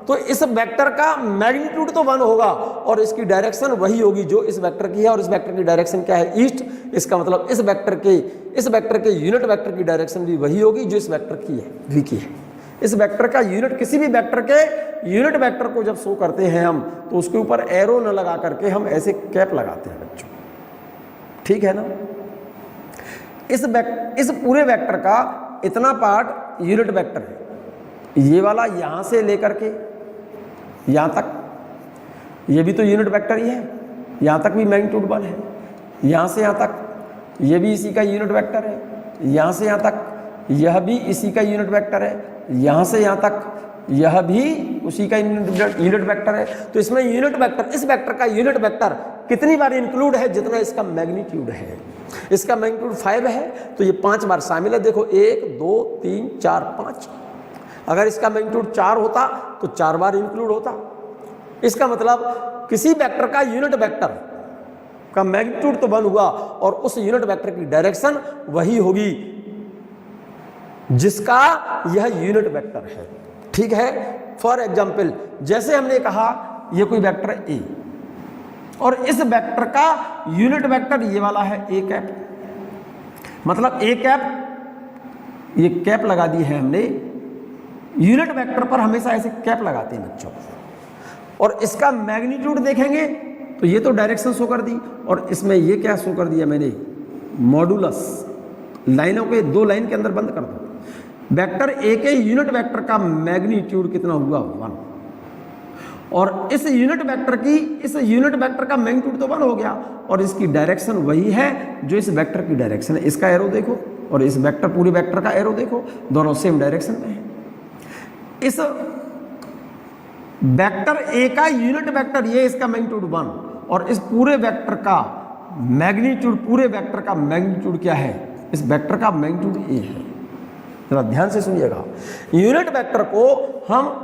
तो इस वेक्टर का मैग्नीट्यूड तो 1 होगा और इसकी डायरेक्शन वही होगी जो इस वेक्टर की है, और इस वेक्टर की डायरेक्शन क्या है, ईस्ट। इसका मतलब इस वेक्टर के यूनिट वेक्टर की डायरेक्शन भी वही होगी जो इस वेक्टर की है, v की है। इस वेक्टर का यूनिट, किसी भी वेक्टर के यूनिट वेक्टर को जब शो करते हैं हम, तो उसके ऊपर एरो न लगा करके हम ऐसे कैप लगाते हैं बच्चों, ठीक है ना। इस पूरे वेक्टर का इतना पार्ट यूनिट वेक्टर है, ये वाला यहां से लेकर के यहां तक, ये भी तो यूनिट वेक्टर ही है, यहां तक भी मैग्नीट्यूड 1 है, यहां से यहां तक ये भी इसी का यूनिट वेक्टर है, यहां से यहां तक यह भी इसी का यूनिट वेक्टर है, यहां से यहां तक यह भी उसी का यूनिट वेक्टर है। तो इसमें यूनिट वेक्टर, इस वेक्टर का यूनिट वेक्टर कितनी बार इंक्लूड है, जितना इसका मैग्नीट्यूड है। इसका मैग्नीट्यूड 5 है तो ये 5 बार शामिल है। देखो 1 2 3 4 5, अगर इसका मैग्नीट्यूड 4 होता तो 4 बार इंक्लूड होता। इसका मतलब किसी वेक्टर का यूनिट वेक्टर का मैग्नीट्यूड तो 1 हुआ और उस यूनिट वेक्टर की डायरेक्शन वही होगी जिसका यह यूनिट वेक्टर है, ठीक है। फॉर एग्जाम्पल, जैसे हमने कहा ये कोई वेक्टर ए और इस वेक्टर का यूनिट वेक्टर ये वाला है ए कैप, मतलब ए कैप, ये कैप लगा दी है हमने। यूनिट वेक्टर पर हमेशा ऐसे कैप लगाते हैं बच्चों, और इसका मैग्नीट्यूड देखेंगे तो ये तो डायरेक्शन शो कर दी, और इसमें ये क्या शो कर दिया मैंने, मॉडुलस। लाइनों के 2 लाइन के अंदर बंद कर दो। वेक्टर ए के यूनिट वेक्टर का मैग्नीट्यूड कितना हुआ, 1, और इस यूनिट वेक्टर का मैग्नीट्यूड तो 1 हो गया, और इसकी डायरेक्शन वही है जो इस वेक्टर की डायरेक्शन है। इसका एरो देखो और इस वेक्टर, पूरे वेक्टर का एरो देखो, दोनों सेम डायरेक्शन में है। इस वेक्टर ए का यूनिट वेक्टर ये, इसका मैग्नीट्यूड 1, और इस पूरे वेक्टर का मैग्नीट्यूड, पूरे वेक्टर का मैग्नीट्यूड क्या है, इस वेक्टर का मैग्नीट्यूड ए है। जरा ध्यान से सुनिएगा। यूनिट वेक्टर को हम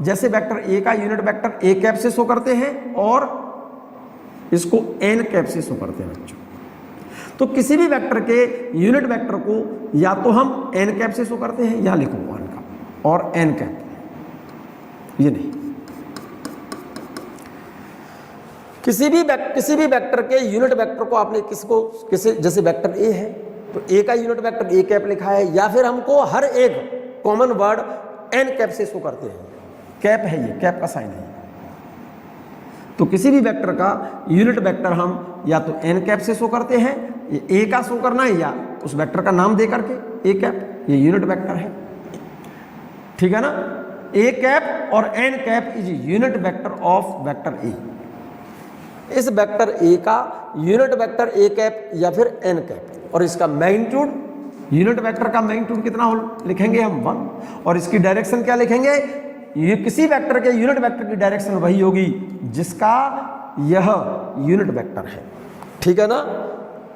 जैसे वेक्टर ए का यूनिट वेक्टर ए कैप से शो करते हैं और इसको एन कैप से शो करते हैं बच्चों। तो किसी भी वेक्टर के यूनिट वेक्टर को या तो हम एन कैप से शो करते हैं, यहां लिखो 1 का, और एन कैप, ये नहीं। किसी भी वेक्टर के यूनिट वेक्टर को आपने किसी जैसे वेक्टर ए है तो ए का यूनिट वेक्टर ए कैप लिखा है, या फिर हमको हर एक कॉमन वर्ड एन कैप से शो करते हैं। कैप है, ये कैप का साइन है। तो किसी भी वेक्टर का यूनिट वेक्टर हम या तो एन कैप से शो करते हैं, ये ए का शो करना है, या उस वेक्टर का नाम दे करके ए कैप, ये यूनिट वेक्टर है, ठीक है ना। ए कैप और N cap is unit vector of vector A. इस वेक्टर ए का यूनिट वेक्टर ए कैप या फिर एन कैप, और इसका मैग्नीट्यूड, यूनिट वेक्टर का मैग्नीट्यूड कितना लिखेंगे हम, 1, और इसकी डायरेक्शन क्या लिखेंगे, ये किसी वेक्टर के यूनिट वेक्टर की डायरेक्शन वही होगी जिसका यह यूनिट वेक्टर है, ठीक है ना।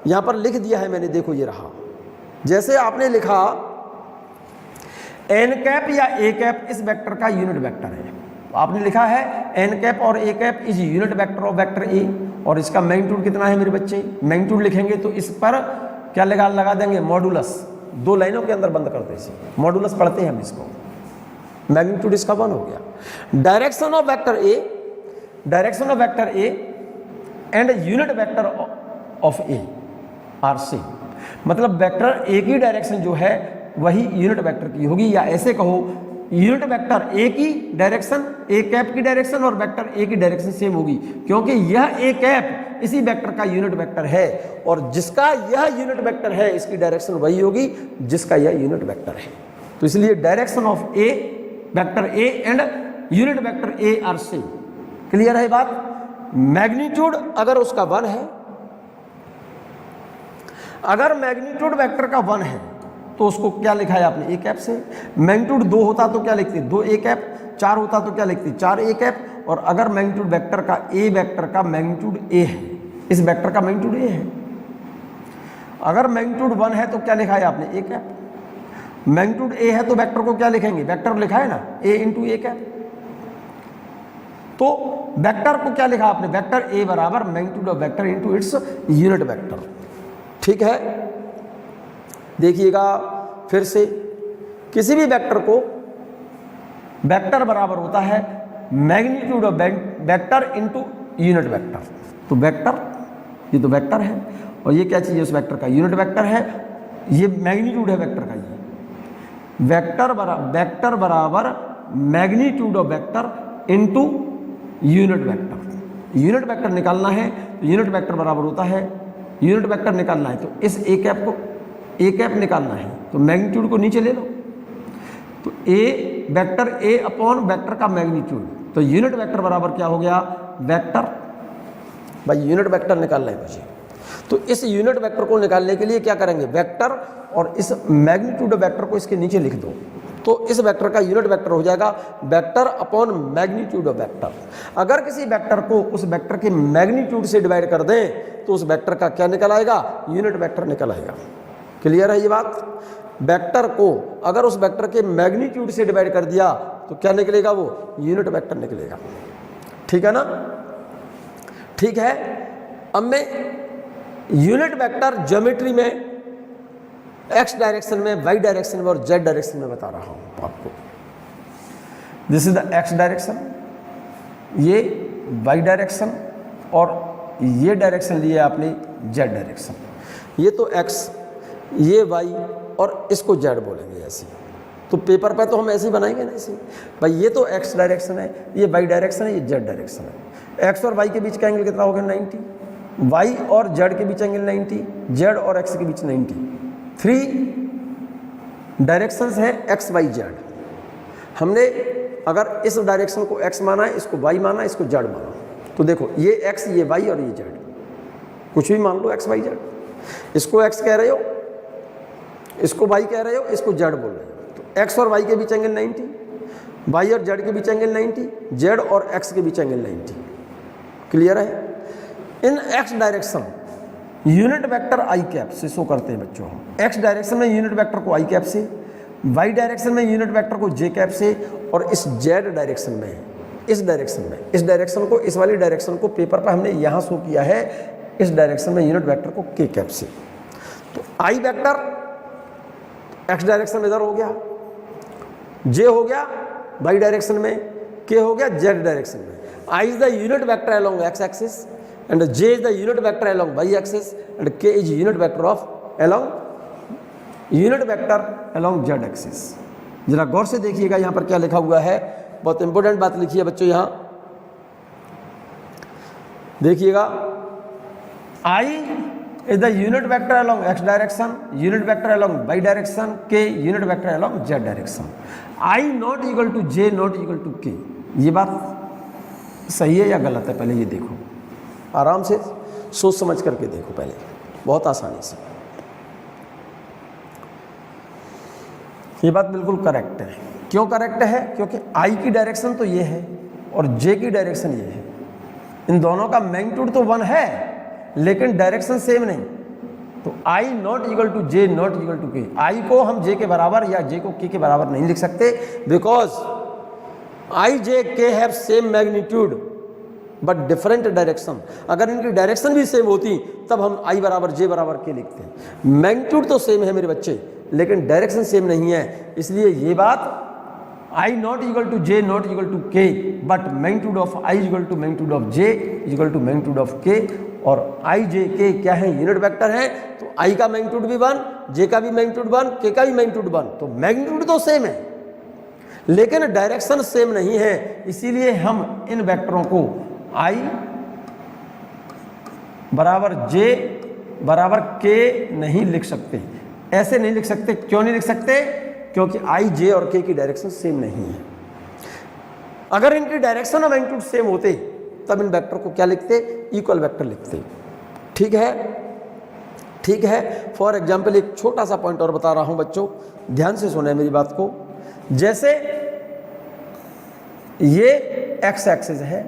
यहां पर लिख दिया है मैंने, देखो ये रहा। जैसे आपने लिखा एन कैप या ए कैप इस वेक्टर का यूनिट वेक्टर है, आपने लिखा है एन कैप और A cap is unit vector of vector A, और इसका मैग्नीट्यूड कितना है मेरे बच्चे, मैग्नीट्यूड लिखेंगे तो इस पर क्या लगा देंगे, मॉडुलस। 2 लाइनों के अंदर बंद करते हैं, मॉडुलस पढ़ते हैं हम इसको। मैग्नीट्यूड इसका 1 हो गया। Direction of vector A and unit vector of A R same, मतलब वेक्टर ए की डायरेक्शन जो है वही यूनिट वेक्टर की होगी, या ऐसे कहो यूनिट वेक्टर ए की डायरेक्शन, ए कैप की डायरेक्शन और वेक्टर ए की डायरेक्शन सेम होगी, क्योंकि यह ए कैप इसी वेक्टर का यूनिट वेक्टर है, और जिसका यह यूनिट वेक्टर है इसकी डायरेक्शन वही होगी जिसका यह यूनिट वेक्टर है। तो इसलिए direction of A, vector A and unit vector A R same. Clear है बात। मैग्नीट्यूड अगर उसका 1 है अगर मैग्नीट्यूड वेक्टर का 1 है तो उसको क्या लिखा है आपने, ए कैप से। मैग्नीट्यूड 2 होता तो क्या लिखते, 2 ए कैप। 4 होता तो क्या लिखते, 4 ए कैप। और अगर मैग्नीट्यूड वेक्टर का ए वेक्टर का मैग्नीट्यूड ए है, इस वेक्टर का मैग्नीट्यूड ए है, अगर मैग्नीट्यूड 1 है तो क्या लिखा है आपने, ए कैप। मैग्नीट्यूड ए है तो वेक्टर को क्या लिखेंगे, वेक्टर लिखा है ना, ए इंटू ए कैप। तो वेक्टर को क्या लिखा आपने, वेक्टर ए बराबर magnitude of vector into its unit vector. ठीक है, देखिएगा फिर से, किसी भी वेक्टर को वेक्टर बराबर होता है magnitude of vector into unit vector. तो वेक्टर, ये तो वेक्टर है और ये क्या चीज़ है, उस वेक्टर का यूनिट वेक्टर है, ये मैग्नीट्यूड है वेक्टर का। ये वेक्टर बराबर magnitude of vector into unit vector. Unit vector निकालना है तो यूनिट वेक्टर बराबर होता है, यूनिट वेक्टर निकालना है तो इस ए कैप को, ए कैप निकालना है तो मैग्नीट्यूड को नीचे ले लो, तो ए वेक्टर ए अपॉन वेक्टर का मैग्नीट्यूड, तो यूनिट वेक्टर बराबर क्या हो गया, वेक्टर। भाई यूनिट वेक्टर निकालना है मुझे, तो इस यूनिट वेक्टर को निकालने के लिए क्या करेंगे, वेक्टर और इस मैग्नीट्यूड वेक्टर को इसके नीचे लिख दो, तो इस वेक्टर का यूनिट वेक्टर हो जाएगा vector upon magnitude of vector. अगर किसी वेक्टर को उस वेक्टर के मैग्नीट्यूड से डिवाइड कर दें तो उस वेक्टर का क्या निकल आएगा, यूनिट वेक्टर निकल आएगा। क्लियर है ये बात। वेक्टर को अगर उस वेक्टर के मैग्नीट्यूड से डिवाइड कर दिया तो क्या निकलेगा, वो यूनिट वेक्टर निकलेगा। ठीक है ना, ठीक है। अब मैं यूनिट वेक्टर ज्योमेट्री में एक्स डायरेक्शन में, वाई डायरेक्शन में और जेड डायरेक्शन में बता रहा हूं आपको। This is the x direction, ये वाई डायरेक्शन और ये डायरेक्शन लिया आपने जेड डायरेक्शन। ये तो एक्स, ये वाई और इसको जेड बोलेंगे ऐसे, तो पेपर पे तो हम ऐसे ही बनाएंगे ना ऐसे। भाई ये तो एक्स डायरेक्शन है, ये वाई डायरेक्शन है, ये जेड डायरेक्शन है। एक्स और वाई के बीच का एंगल कितना हो गया, 90। वाई और जेड के बीच एंगल 90, जेड और एक्स के बीच 90। 3 डायरेक्शंस हैं एक्स वाई जेड। हमने अगर इस डायरेक्शन को एक्स माना है, इसको वाई माना, इसको जेड माना, तो देखो ये एक्स, ये वाई और ये जेड, कुछ भी मान लो एक्स वाई जेड। इसको एक्स कह रहे हो, इसको वाई कह रहे हो, इसको जेड बोल रहे हो, तो एक्स और वाई के बीच एंगल 90, वाई और जेड के बीच एंगल 90, जेड और एक्स के बीच एंगल 90। क्लियर है। इन एक्स डायरेक्शन यूनिट वेक्टर आई कैप से शो करते हैं बच्चों हम। एक्स डायरेक्शन में यूनिट वेक्टर को आई कैप से, वाई डायरेक्शन में यूनिट वेक्टर को जे कैप से, और इस जेड डायरेक्शन में, इस डायरेक्शन में, इस डायरेक्शन को, इस वाली डायरेक्शन को पेपर पर हमने यहाँ शो किया है, इस डायरेक्शन में यूनिट वेक्टर को के कैप से। तो आई वेक्टर एक्स डायरेक्शन में इधर हो गया, जे हो गया वाई डायरेक्शन में, के हो गया जेड डायरेक्शन में। I is the unit vector along X axis and j is the unit vector along y axis and k is unit vector of along z axis। जरा गौर से देखिएगा यहाँ पर क्या लिखा हुआ है, बहुत इंपॉर्टेंट बात लिखी है बच्चों। यहाँ देखिएगा, I is the unit vector along x direction, unit vector along y direction, k unit vector along z direction। I not equal to j not equal to k। ये बात सही है या गलत है, पहले ये देखो, आराम से सोच समझ करके देखो पहले, बहुत आसानी से। ये बात बिल्कुल करेक्ट है। क्यों करेक्ट है, क्योंकि आई की डायरेक्शन तो ये है और जे की डायरेक्शन ये है। इन दोनों का मैग्नीट्यूड तो 1 है लेकिन डायरेक्शन सेम नहीं, तो I not equal to J not equal to K. I को हम जे के बराबर या जे को के बराबर नहीं लिख सकते, बिकॉज आई जे के have same magnitude but different direction. अगर इनकी डायरेक्शन भी सेम होती तब हम आई बराबर जे बराबर के लिखते हैं। मैग्नीट्यूड तो सेम है मेरे बच्चे लेकिन डायरेक्शन सेम नहीं है, इसलिए ये बात I not equal to J not equal to K but magnitude of I equal to magnitude of J equal to magnitude of K. और आई जे के क्या है, यूनिट वेक्टर है, तो आई का मैग्नीट्यूड भी 1, जे का भी मैग्नीट्यूड 1, के का भी मैग्नीट्यूड 1, तो मैग्नीट्यूड तो सेम है लेकिन डायरेक्शन सेम नहीं है। इसीलिए हम इन वेक्टरों को आई बराबर जे बराबर के नहीं लिख सकते, ऐसे नहीं लिख सकते। क्यों नहीं लिख सकते, क्योंकि आई जे और के की डायरेक्शन सेम नहीं है। अगर इनकी डायरेक्शन और मैग्नीट्यूड सेम होते तब इन वेक्टर को क्या लिखते, इक्वल वेक्टर लिखते। ठीक है, ठीक है। फॉर एग्जाम्पल एक छोटा सा पॉइंट और बता रहा हूं बच्चों, ध्यान से सुने मेरी बात को। जैसे ये एक्स एक्सिस है,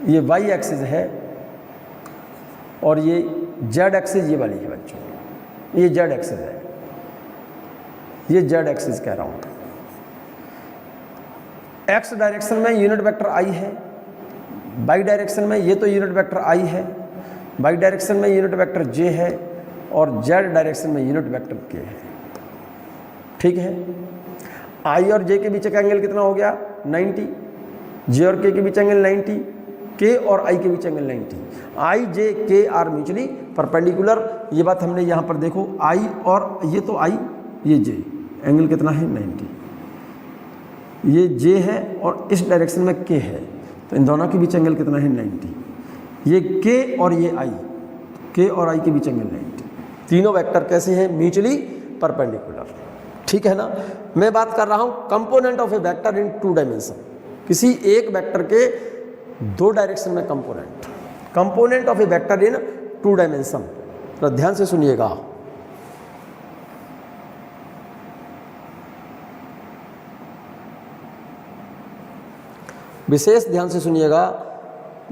ये वाई एक्सिस है और ये जेड एक्सिस ये वाली है बच्चों, ये जेड एक्सिस है, ये जेड एक्सिस कह रहा हूं। एक्स डायरेक्शन में यूनिट वेक्टर आई है, वाई डायरेक्शन में ये तो यूनिट वेक्टर आई है, वाई डायरेक्शन में यूनिट वेक्टर जे है और जेड डायरेक्शन में यूनिट वेक्टर के है। ठीक है। आई और जे के बीच का एंगल कितना हो गया 90, जे और के बीच एंगल 90, के और आई के बीच एंगल 90। आई जे के आर म्यूचुअली परपेंडिकुलर, ये बात हमने यहाँ पर देखो, आई और ये तो आई, ये जे, एंगल कितना है 90, ये जे है और इस डायरेक्शन में के है, तो इन दोनों के बीच एंगल कितना है 90। ये के और ये आई, के और आई के बीच एंगल 90। तीनों वेक्टर कैसे हैं? Mutually perpendicular. ठीक है ना। मैं बात कर रहा हूं component of A vector in 2 dimension, किसी एक वेक्टर के 2 डायरेक्शन में component, component of A vector in 2 dimension. तो ध्यान से सुनिएगा, विशेष ध्यान से सुनिएगा,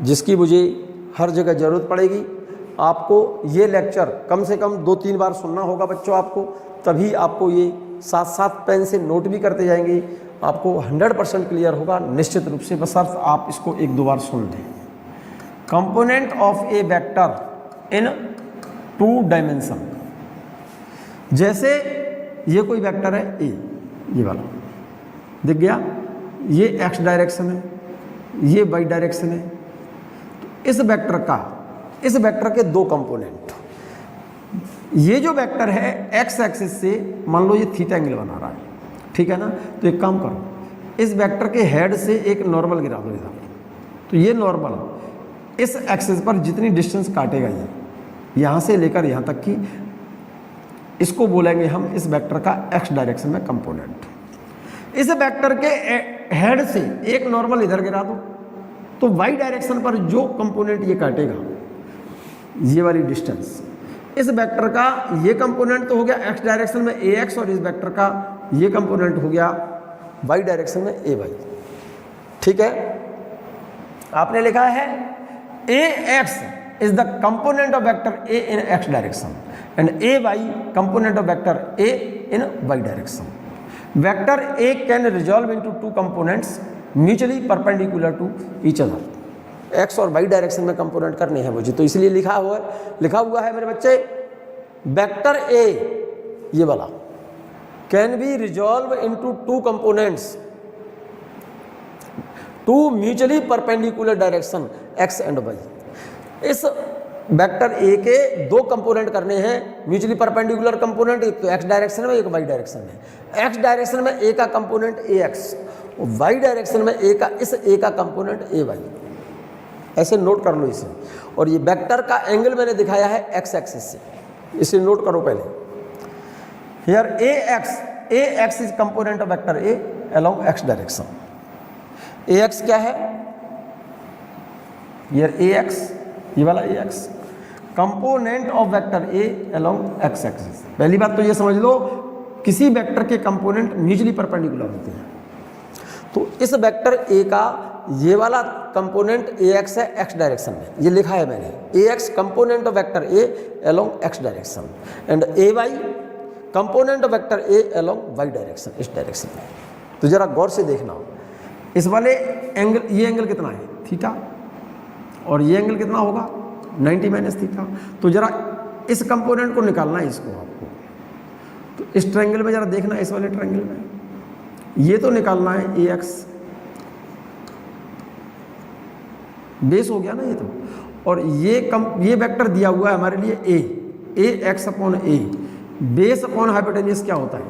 जिसकी मुझे हर जगह ज़रूरत पड़ेगी। आपको ये लेक्चर कम से कम 2-3 बार सुनना होगा बच्चों आपको, तभी आपको ये साथ साथ पेन से नोट भी करते जाएंगे, आपको 100% क्लियर होगा निश्चित रूप से, बशर्ते आप इसको 1-2 बार सुन लें। Component of A vector in 2 dimension, जैसे ये कोई वेक्टर है ए, ये वाला दिख गया, ये एक्स डायरेक्शन है, ये वाई डायरेक्शन है। तो इस वेक्टर के 2 कंपोनेंट, ये जो वेक्टर है एक्स एक्सिस से मान लो ये थीटा एंगल बना रहा है, ठीक है ना। तो एक काम करो, इस वेक्टर के हेड से एक नॉर्मल गिरा दो इधर, तो ये नॉर्मल इस एक्सिस पर जितनी डिस्टेंस काटेगा ये यहाँ से लेकर यहाँ तक की, इसको बोलेंगे हम इस वेक्टर का एक्स डायरेक्शन में कंपोनेंट। इस वेक्टर के हेड से एक नॉर्मल इधर गिरा दो, तो वाई डायरेक्शन पर जो कंपोनेंट ये काटेगा, ये वाली डिस्टेंस, इस वेक्टर का ये कंपोनेंट तो हो गया एक्स डायरेक्शन में ए एक्स, और इस वेक्टर का ये कंपोनेंट हो गया वाई डायरेक्शन में ए वाई। ठीक है। आपने लिखा है A X is the component of vector A in X direction and A Y component of vector A in Y direction. Vector A can resolve into 2 components mutually perpendicular to each other. X और Y direction में component करने हैं मुझे, तो इसलिए लिखा हुआ है मेरे बच्चे, वेक्टर ए ये वाला can be resolve into 2 components, 2 mutually perpendicular direction X and Y. इस वेक्टर ए के 2 कंपोनेंट करने हैं म्यूचुअली परपेंडिकुलर कंपोनेंट, एक तो एक्स डायरेक्शन में, एक वाई डायरेक्शन में। एक्स डायरेक्शन में ए का component A X, Y direction में ए का कंपोनेंट ए वाई। ऐसे नोट कर लो इसे। और ये वेक्टर का एंगल मैंने दिखाया है एक्स एक्सिस से, इसे नोट करो पहले। Here A X is component of vector A along X direction. A X क्या है? हियर ए एक्स, ये वाला A X component of vector A along X axis. पहली बात तो ये समझ लो, किसी वेक्टर के कंपोनेंट म्यूचुअली परपेंडिकुलर होते हैं। तो इस वेक्टर ए का ये वाला कंपोनेंट ए एक्स है एक्स डायरेक्शन में, ये लिखा है मैंने, A X component of vector A along X direction and A Y component of vector A along Y direction, इस डायरेक्शन में। तो जरा गौर से देखना, इस वाले एंगल, ये एंगल कितना है थीटा, और ये एंगल कितना होगा 90 माइनस थीटा। तो जरा इस कंपोनेंट को निकालना है इसको आपको, तो इस ट्रायंगल में जरा देखना, इस वाले ट्रायंगल में ये तो निकालना है ए एक्स, बेस हो गया ना ये तो, और ये वेक्टर दिया हुआ है हमारे लिए ए एक्स अपॉन ए, बेस अपॉन हाइपोटेन्यूज क्या होता है?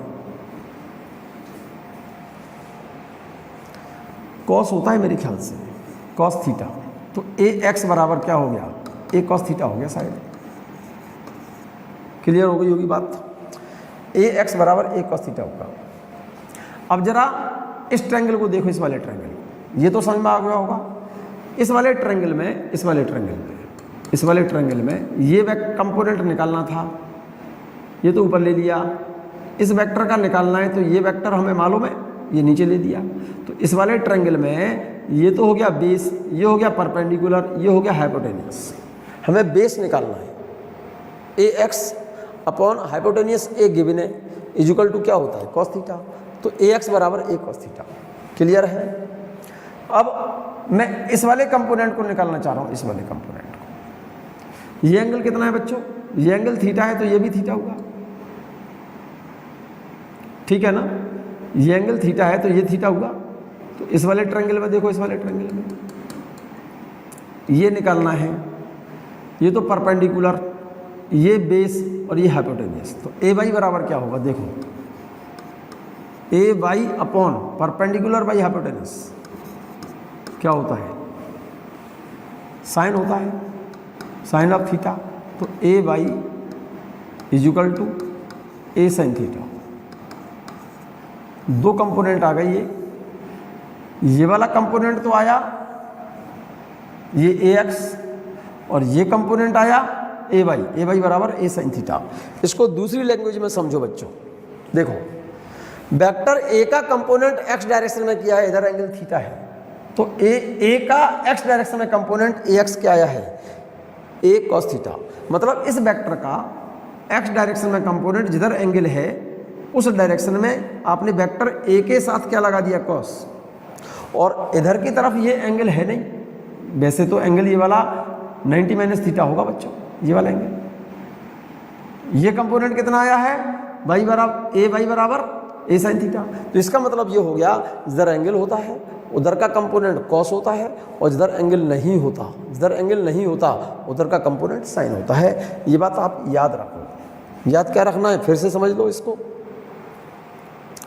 कॉस होता है मेरे ख्याल से, कॉस थीटा। तो ए एक्स बराबर क्या हो गया? ए कॉस थीटा हो गया शायद। क्लियर हो गई होगी बात? ए एक्स बराबर ए कॉस थीटा होगा। अब जरा इस ट्रायंगल को देखो, इस वाले ट्रायंगल, ये तो समझ में आ गया होगा। इस वाले ट्रायंगल में इस वाले ट्रायंगल में ये कंपोनेंट निकालना था, ये तो ऊपर ले लिया। इस वेक्टर का निकालना है तो ये वेक्टर हमें मालूम है, ये नीचे ले दिया। तो इस वाले ट्रायंगल में ये तो हो गया बेस, ये हो गया परपेंडिकुलर, ये हो गया हाइपोटेनियस। हमें बेस निकालना है। A X upon hypotenuse A given है इक्वल टू क्या होता है कॉस थीटा। तो ए एक्स बराबर ए कॉस थीटा। क्लियर है। अब मैं इस वाले कंपोनेंट को निकालना चाह रहा हूँ, इस वाले कंपोनेंट को। ये एंगल कितना है बच्चों? ये एंगल थीटा है तो ये भी थीटा होगा, ठीक है ना। ये एंगल थीटा है तो ये थीटा होगा। तो इस वाले ट्रायंगल में देखो, इस वाले ट्रायंगल में ये निकालना है, ये तो परपेंडिकुलर, ये बेस और ये हाइपोटेनियस। तो ए बाई बराबर क्या होगा देखो, A Y upon perpendicular by hypotenuse क्या होता है? साइन होता है, साइन ऑफ थीटा। तो A Y equal to A sine theta. दो कंपोनेंट आ गई, ये वाला कंपोनेंट तो आया ये ए एक्स, और ये कंपोनेंट आया ए वाई बराबर ए साइन थीटा। इसको दूसरी लैंग्वेज में समझो बच्चों। देखो वेक्टर ए का कंपोनेंट एक्स डायरेक्शन में किया है, इधर एंगल थीटा है। तो ए का एक्स डायरेक्शन में कंपोनेंट ए एक्स क्या आया है? ए कॉस थीटा। मतलब इस वेक्टर का एक्स डायरेक्शन में कंपोनेंट जिधर एंगल है उस डायरेक्शन में आपने वेक्टर ए के साथ क्या लगा दिया? कॉस। और इधर की तरफ ये एंगल है नहीं, वैसे तो एंगल ये वाला 90 माइनस थीटा होगा बच्चों, ये वाला एंगल। ये कंपोनेंट कितना आया है? वाई बराबर ए साइन थीटा। तो इसका मतलब ये हो गया जिधर एंगल होता है उधर का कंपोनेंट कॉस होता है, और जिधर एंगल नहीं होता उधर का कंपोनेंट साइन होता है। ये बात आप याद रखो। याद क्या रखना है? फिर से समझ लो इसको,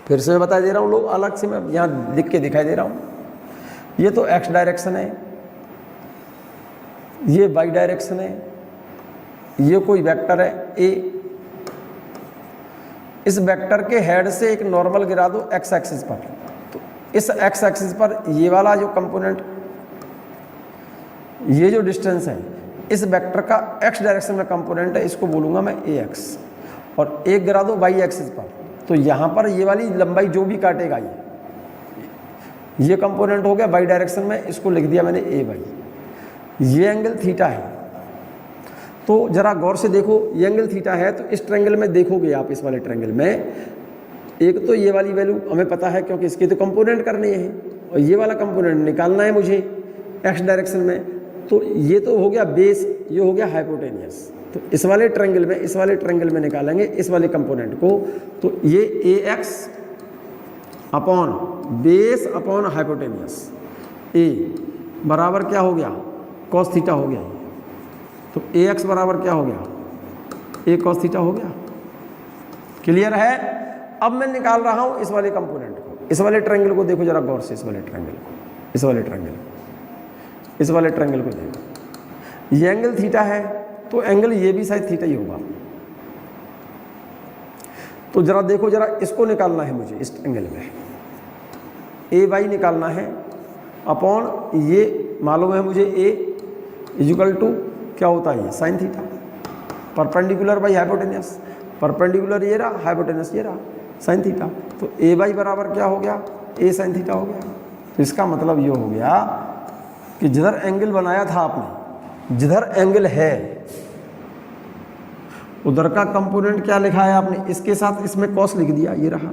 फिर से मैं बता दे रहा हूँ। लोग अलग से मैं यहाँ लिख के दिखाई दे रहा हूँ। ये तो एक्स डायरेक्शन है, ये वाई डायरेक्शन है, ये कोई वेक्टर है ए। इस वेक्टर के हेड से एक नॉर्मल गिरा दो एक्स एक्सिस पर। तो इस एक्स एक्सिस पर ये वाला जो कंपोनेंट, ये जो डिस्टेंस है, इस वेक्टर का एक्स डायरेक्शन में कंपोनेंट है, इसको बोलूँगा मैं ए एक्स। और एक गिरा दो वाई एक्सिस पर, तो यहाँ पर ये वाली लंबाई जो भी काटेगा ये कंपोनेंट हो गया वाई डायरेक्शन में, इसको लिख दिया मैंने ए वाई। ये एंगल थीटा है। तो जरा गौर से देखो, ये एंगल थीटा है तो इस ट्रायंगल में देखोगे आप, इस वाले ट्रायंगल में एक तो ये वाली वैल्यू हमें पता है क्योंकि इसके तो कंपोनेंट करने हैं, और ये वाला कंपोनेंट निकालना है मुझे एक्स डायरेक्शन में। तो ये तो हो गया बेस, ये हो गया हाइपोटेनियस। तो इस वाले ट्रायंगल में निकालेंगे इस वाले कंपोनेंट को। तो ये A X upon base upon hypotenuse A बराबर क्या हो गया? कॉस थीटा हो गया। तो ए एक्स बराबर क्या हो गया? ए कॉस थीटा हो गया। क्लियर है। अब मैं निकाल रहा हूं इस वाले कंपोनेंट को। इस वाले ट्रायंगल को देखो जरा गौर से, इस वाले ट्रायंगल को, इस वाले ट्रायंगल को देखो। ये एंगल थीटा है तो एंगल ये भी शायद थीटा ही होगा। तो जरा देखो, जरा इसको निकालना है मुझे, इस एंगल में ए वाई निकालना है अपॉन ये मालूम है मुझे ए इक्वल टू क्या होता है? ये sine theta. Perpendicular by hypotenuse, perpendicular ये रहा, हाइपोटेनियस ये रहा, साइन थीटा। तो ए वाई बराबर क्या हो गया? ए साइन थीटा हो गया। तो इसका मतलब ये हो गया कि जिधर एंगल बनाया था आपने, जिधर एंगल है उधर का कंपोनेंट क्या लिखा है आपने? इसके साथ इसमें कॉस लिख दिया, ये रहा।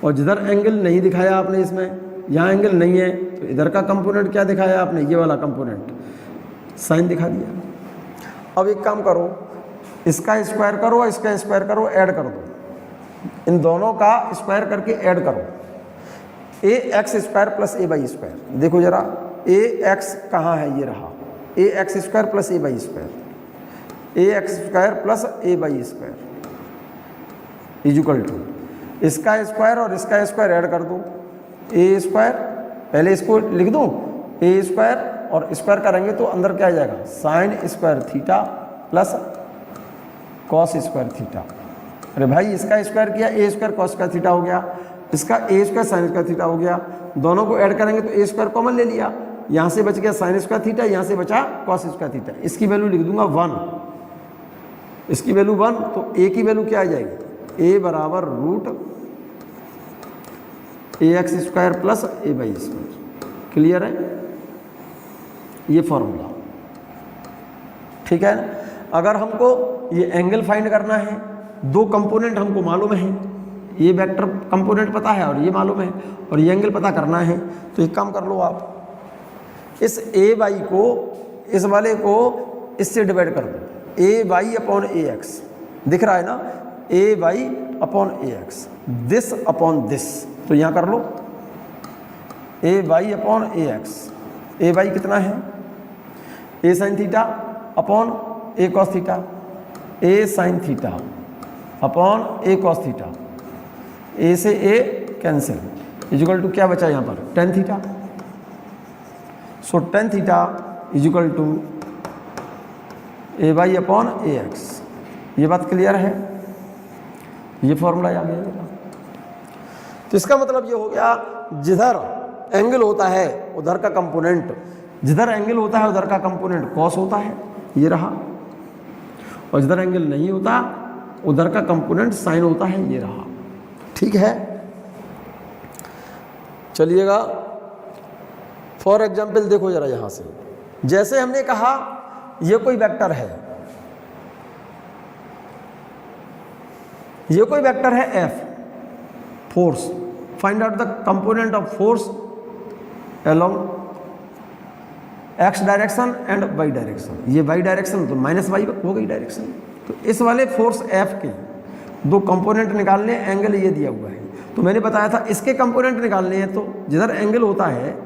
और जिधर एंगल नहीं दिखाया आपने, इसमें यहाँ एंगल नहीं है, तो इधर का कंपोनेंट क्या दिखाया आपने? ये वाला कंपोनेंट साइन दिखा दिया। अब एक काम करो, इसका स्क्वायर करो, इसका स्क्वायर करो, ऐड कर दो। इन दोनों का स्क्वायर करके ऐड करो। A X square plus A Y square. देखो जरा, ए एक्स कहाँ है? ये रहा, A X square plus A Y square, A X square plus A Y square equal to इसका स्क्वायर और इसका स्क्वायर ऐड कर दो। ए स्क्वायर, पहले इसको लिख दो, ए स्क्वायर और स्क्वायर करेंगे तो अंदर क्या आ जाएगा? Sine square theta plus cos square theta. अरे भाई, इसका स्क्वायर किया, ए स्क्वायर कॉस स्क्वायर थीटा हो गया, इसका ए स्क्वायर साइन स्क्वायर थीटा हो गया। दोनों को ऐड करेंगे तो ए स्क्वायर कॉमन ले लिया, यहाँ से बच गया साइन स्क्वायर थीटा, यहाँ से बचा कॉस स्क्वायर थीटा। इसकी वैल्यू लिख दूंगा 1, इसकी वैल्यू 1, तो ए की वैल्यू क्या आ जाएगी, ए बराबर root ax² plus ay²। Clear है ये फॉर्मूला, ठीक है। अगर हमको ये एंगल फाइंड करना है, दो कंपोनेंट हमको मालूम है, ये वेक्टर कंपोनेंट पता है और ये मालूम है, और ये एंगल पता करना है, तो एक काम कर लो आप, इस ए वाई को, इस वाले को इससे डिवाइड कर दो, A Y upon A X, दिख रहा है ना, A Y upon A X, this upon this, तो यहाँ कर लो A Y upon A X. A Y कितना है, A sine theta upon A cos theta, A sine theta upon A cos theta, A से ए कैंसिल, इजिकल टू क्या बचा यहाँ पर, tan theta. So tan theta equal to A Y upon A X. ये बात clear है, ये formula आ गया। तो इसका मतलब ये हो गया, जिधर एंगल होता है उधर का कंपोनेंट, जिधर एंगल होता है उधर का कंपोनेंट कॉस होता है, ये रहा, और जिधर एंगल नहीं होता उधर का कंपोनेंट साइन होता है, ये रहा, ठीक है। चलिएगा फॉर एग्जाम्पल देखो जरा यहां से, जैसे हमने कहा ये कोई वेक्टर है, ये कोई वेक्टर है F, force, find out the component of force along X direction and Y direction. ये वाई डायरेक्शन तो माइनस वाई हो गई डायरेक्शन। तो इस वाले फोर्स एफ के दो कंपोनेंट निकालने, एंगल ये दिया हुआ है, तो मैंने बताया था इसके कंपोनेंट निकालने हैं, तो जिधर एंगल होता है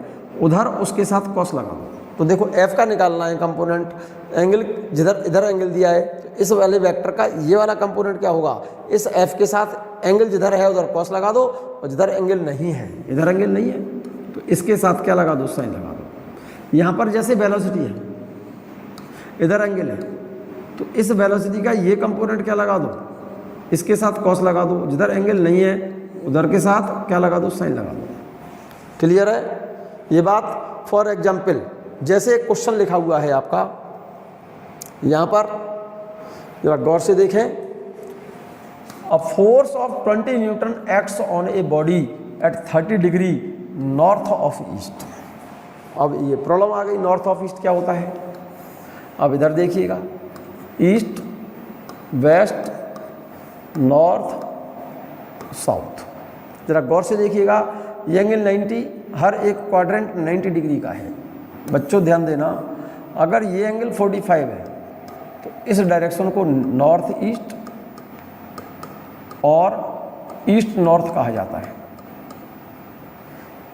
उधर उसके साथ कॉस लगा दो। तो देखो एफ का निकालना है कंपोनेंट, एंगल जिधर इधर एंगल दिया है, तो इस वाले वेक्टर का ये वाला कंपोनेंट क्या होगा, इस एफ के साथ एंगल जिधर है उधर कॉस लगा दो, और जिधर एंगल नहीं है, इधर एंगल नहीं है, तो इसके साथ क्या लगा दो, साइन लगा दो। यहाँ पर जैसे वेलोसिटी है, इधर एंगल है, तो इस वेलोसिटी का ये कंपोनेंट क्या लगा दो, इसके साथ कॉस लगा दो, जिधर एंगल नहीं है उधर के साथ क्या लगा दो, साइन लगा दो। क्लियर है ये बात। फॉर एग्जाम्पल जैसे एक क्वेश्चन लिखा हुआ है आपका, यहाँ पर जरा गौर से देखें, a force of 20 Newton acts on a body at 30 degree north of east. अब ये प्रॉब्लम आ गई, नॉर्थ ऑफ ईस्ट क्या होता है। अब इधर देखिएगा, ईस्ट, वेस्ट, नॉर्थ, साउथ, जरा गौर से देखिएगा, ये एंगल 90, हर एक क्वाड्रेंट 90 डिग्री का है। बच्चों ध्यान देना, अगर ये एंगल 45 है तो इस डायरेक्शन को नॉर्थ ईस्ट और ईस्ट नॉर्थ कहा जाता है।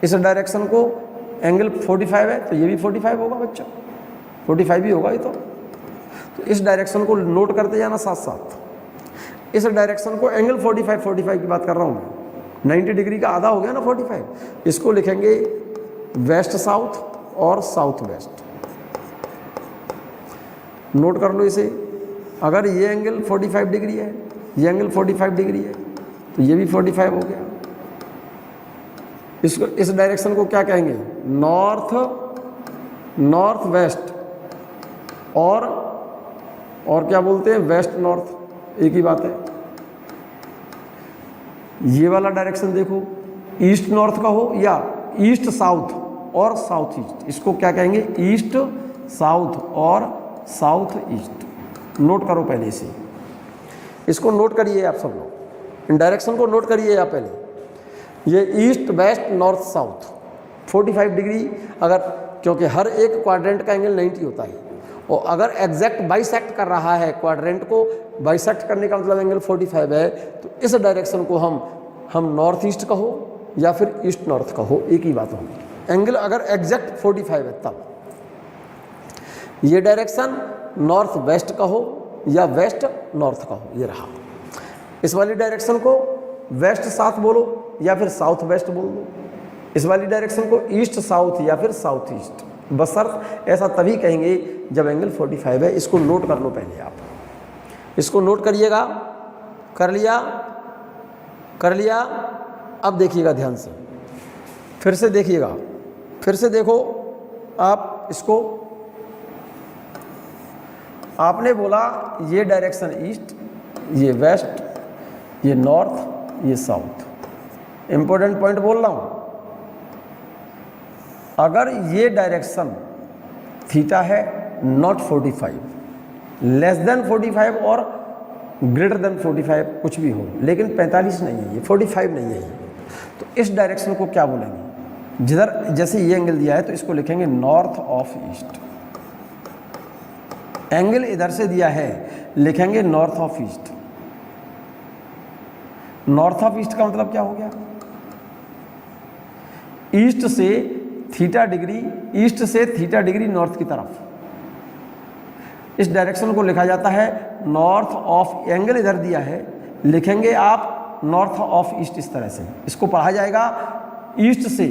इस डायरेक्शन को एंगल 45 है तो ये भी 45 होगा बच्चों, 45 ही होगा ये तो इस डायरेक्शन को नोट करते जाना साथ साथ। इस डायरेक्शन को एंगल 45 की बात कर रहा हूँ मैं, 90 डिग्री का आधा हो गया ना 45, इसको लिखेंगे वेस्ट साउथ और साउथ वेस्ट। नोट कर लो इसे, अगर ये एंगल 45 डिग्री है, ये एंगल 45 डिग्री है, तो ये भी 45 हो गया। इसको, इस डायरेक्शन को क्या कहेंगे, नॉर्थ वेस्ट, और क्या बोलते हैं, वेस्ट नॉर्थ, एक ही बात है। ये वाला डायरेक्शन देखो, ईस्ट नॉर्थ का हो या ईस्ट साउथ और साउथ ईस्ट, इसको क्या कहेंगे, ईस्ट साउथ और साउथ ईस्ट। नोट करो पहले इसे, इसको नोट करिए आप सब लोग, इन डायरेक्शन को नोट करिए आप पहले। ये east west north south 45 degree, अगर क्योंकि हर एक क्वाड्रेंट का एंगल 90 होता है, और अगर एग्जैक्ट बाइसेक्ट कर रहा है, क्वाड्रेंट को बाइसेक्ट करने का मतलब एंगल 45 है, तो इस डायरेक्शन को हम नॉर्थ ईस्ट कहो या फिर ईस्ट नॉर्थ कहो, एक ही बात होगी। एंगल अगर एग्जैक्ट 45 है तब ये डायरेक्शन नॉर्थ वेस्ट कहो या वेस्ट नॉर्थ कहो, ये रहा। इस वाली डायरेक्शन को वेस्ट साउथ बोलो या फिर साउथ वेस्ट बोल दो, इस वाली डायरेक्शन को ईस्ट साउथ या फिर साउथ ईस्ट, बशर्त ऐसा तभी कहेंगे जब एंगल 45 है। इसको नोट कर लो पहले आप, इसको नोट करिएगा। कर लिया। अब देखिएगा ध्यान से, फिर से देखिएगा, फिर से देखो, आप इसको, आपने बोला ये डायरेक्शन ईस्ट, ये वेस्ट, ये नॉर्थ, ये साउथ। इंपॉर्टेंट पॉइंट बोल रहा हूं, अगर ये डायरेक्शन थीटा है नॉट 45, लेस देन 45 और ग्रेटर देन 45 कुछ भी हो, लेकिन 45 नहीं है ये, 45 नहीं है ये, तो इस डायरेक्शन को क्या बोलेंगे? जिधर जैसे ये एंगल दिया है तो इसको लिखेंगे नॉर्थ ऑफ ईस्ट। एंगल इधर से दिया है, लिखेंगे north of east. North of east का मतलब क्या हो गया? ईस्ट से थीटा डिग्री, ईस्ट से थीटा डिग्री नॉर्थ की तरफ, इस डायरेक्शन को लिखा जाता है नॉर्थ ऑफ, एंगल इधर दिया है, लिखेंगे आप नॉर्थ ऑफ ईस्ट। इस तरह से इसको पढ़ा जाएगा ईस्ट से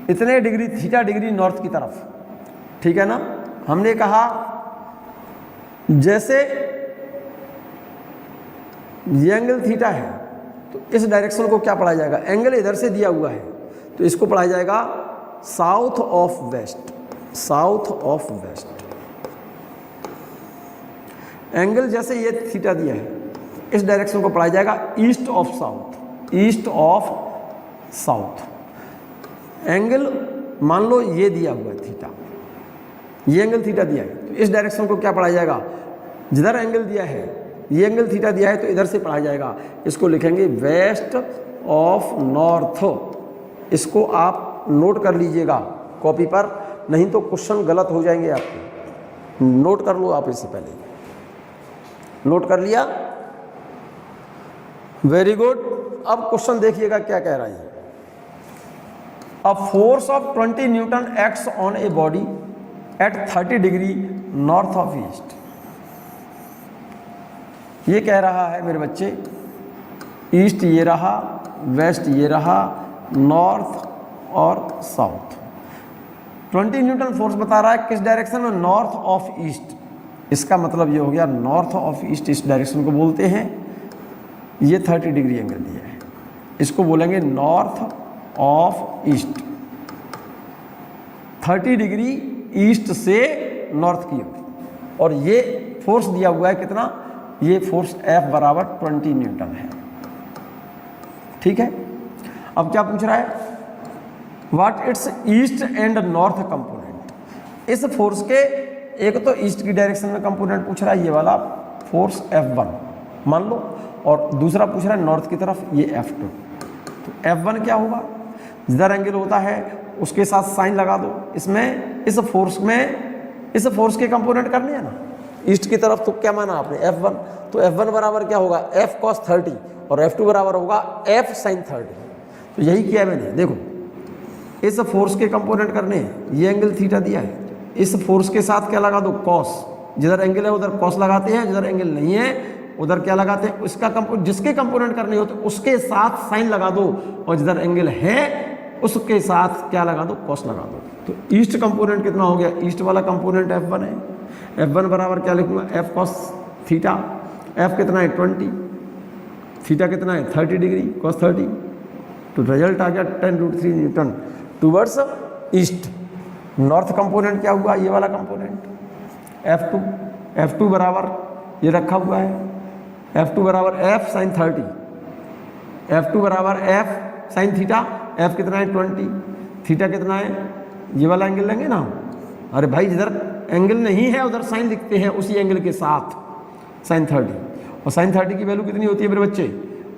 इतने डिग्री, थीटा डिग्री नॉर्थ की तरफ, ठीक है ना। हमने कहा जैसे ये एंगल थीटा है तो इस डायरेक्शन को क्या पढ़ा जाएगा? एंगल इधर से दिया हुआ है तो इसको पढ़ा जाएगा south of west, south of west. Angle जैसे ये थीटा दिया है, इस डायरेक्शन को पढ़ा जाएगा east of south, east of south. Angle मान लो ये दिया हुआ है थीटा, ये एंगल थीटा दिया है तो इस डायरेक्शन को क्या पढ़ा जाएगा? जिधर एंगल दिया है, ये एंगल थीटा दिया है तो इधर से पढ़ा जाएगा, इसको लिखेंगे वेस्ट ऑफ नॉर्थ। इसको आप नोट कर लीजिएगा कॉपी पर, नहीं तो क्वेश्चन गलत हो जाएंगे आपके। नोट कर लो आप इससे पहले, नोट कर लिया? Very good. अब क्वेश्चन देखिएगा क्या कह रहा है। A force of 20 Newton acts on a body at 30 degree north of east. ये कह रहा है मेरे बच्चे, ईस्ट ये रहा, वेस्ट ये रहा, नॉर्थ और साउथ। 20 न्यूटन फोर्स बता रहा है किस डायरेक्शन में? North of east. इसका मतलब ये हो गया नॉर्थ ऑफ ईस्ट, इस डायरेक्शन को बोलते हैं। ये 30 डिग्री एंगल दिया है, इसको बोलेंगे north of east. 30 degree east से नॉर्थ की ओर, और ये फोर्स दिया हुआ है कितना? ये फोर्स F बराबर 20 न्यूटन है, ठीक है। अब क्या पूछ रहा है? What it's east and north component. इस फोर्स के एक तो ईस्ट की डायरेक्शन में कंपोनेंट पूछ रहा है, ये वाला फोर्स F1 मान लो, और दूसरा पूछ रहा है नॉर्थ की तरफ, ये F2। तो F1 क्या होगा? जिधर एंगल होता है उसके साथ साइन लगा दो। इसमें इस फोर्स में इस फोर्स के कंपोनेंट करने हैं ना, ईस्ट की तरफ, तो क्या माना आपने? F1। तो F1 बराबर क्या होगा? F cos 30, और F2 बराबर होगा F sin 30। तो यही किया मैंने। देखो, इस फोर्स के कंपोनेंट करने हैं, ये एंगल थीटा दिया है, इस फोर्स के साथ क्या लगा दो? कॉस। जिधर एंगल है उधर कॉस लगाते हैं, जिधर एंगल नहीं है उधर क्या लगाते हैं? उसका जिसके कंपोनेंट करने होते उसके साथ साइन लगा दो, और जिधर एंगल है उसके साथ क्या लगा दो? कॉस लगा दो। तो ईस्ट कंपोनेंट कितना हो गया? ईस्ट वाला कंपोनेंट F1 है। F1 बराबर क्या लिखूंगा? F cos theta. F कितना है? 20। थीटा कितना है? 30 डिग्री cos 30। तो रिजल्ट आ गया 10√3 Newton towards east. North component क्या हुआ? ये वाला कंपोनेंट F2। F2 बराबर ये रखा हुआ है, F2 बराबर F sin 30। F2 बराबर F sin थीटा। F कितना है? 20। थीटा कितना है? ये वाला एंगल लेंगे ना। अरे भाई, जिधर एंगल नहीं है उधर साइन लिखते हैं, उसी एंगल के साथ sin 30। और sin 30 की वैल्यू कितनी होती है मेरे बच्चे?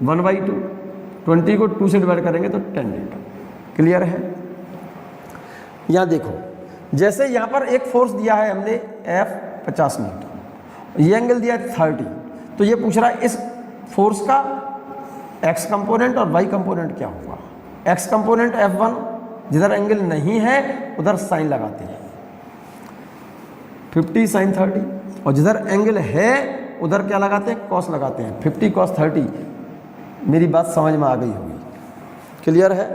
1/2। 20 को 2 से डिवाइड करेंगे तो 10 न्यूटन। क्लियर है? यहाँ देखो, जैसे यहाँ पर एक फोर्स दिया है हमने F 50 न्यूटन, ये एंगल दिया है 30, तो ये पूछ रहा है इस फोर्स का x कंपोनेंट और y कंपोनेंट क्या होगा? x कंपोनेंट F1, जिधर एंगल नहीं है उधर साइन लगाते हैं 50 sin 30, और जिधर एंगल है उधर क्या लगाते हैं? कॉस लगाते हैं 50 cos 30। मेरी बात समझ में आ गई होगी। क्लियर है?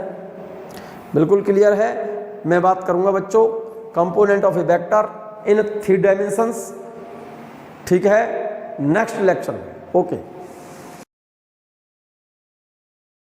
बिल्कुल क्लियर है। मैं बात करूंगा बच्चों component of A vector in 3 dimensions, ठीक है, नेक्स्ट लेक्चर में। ओके।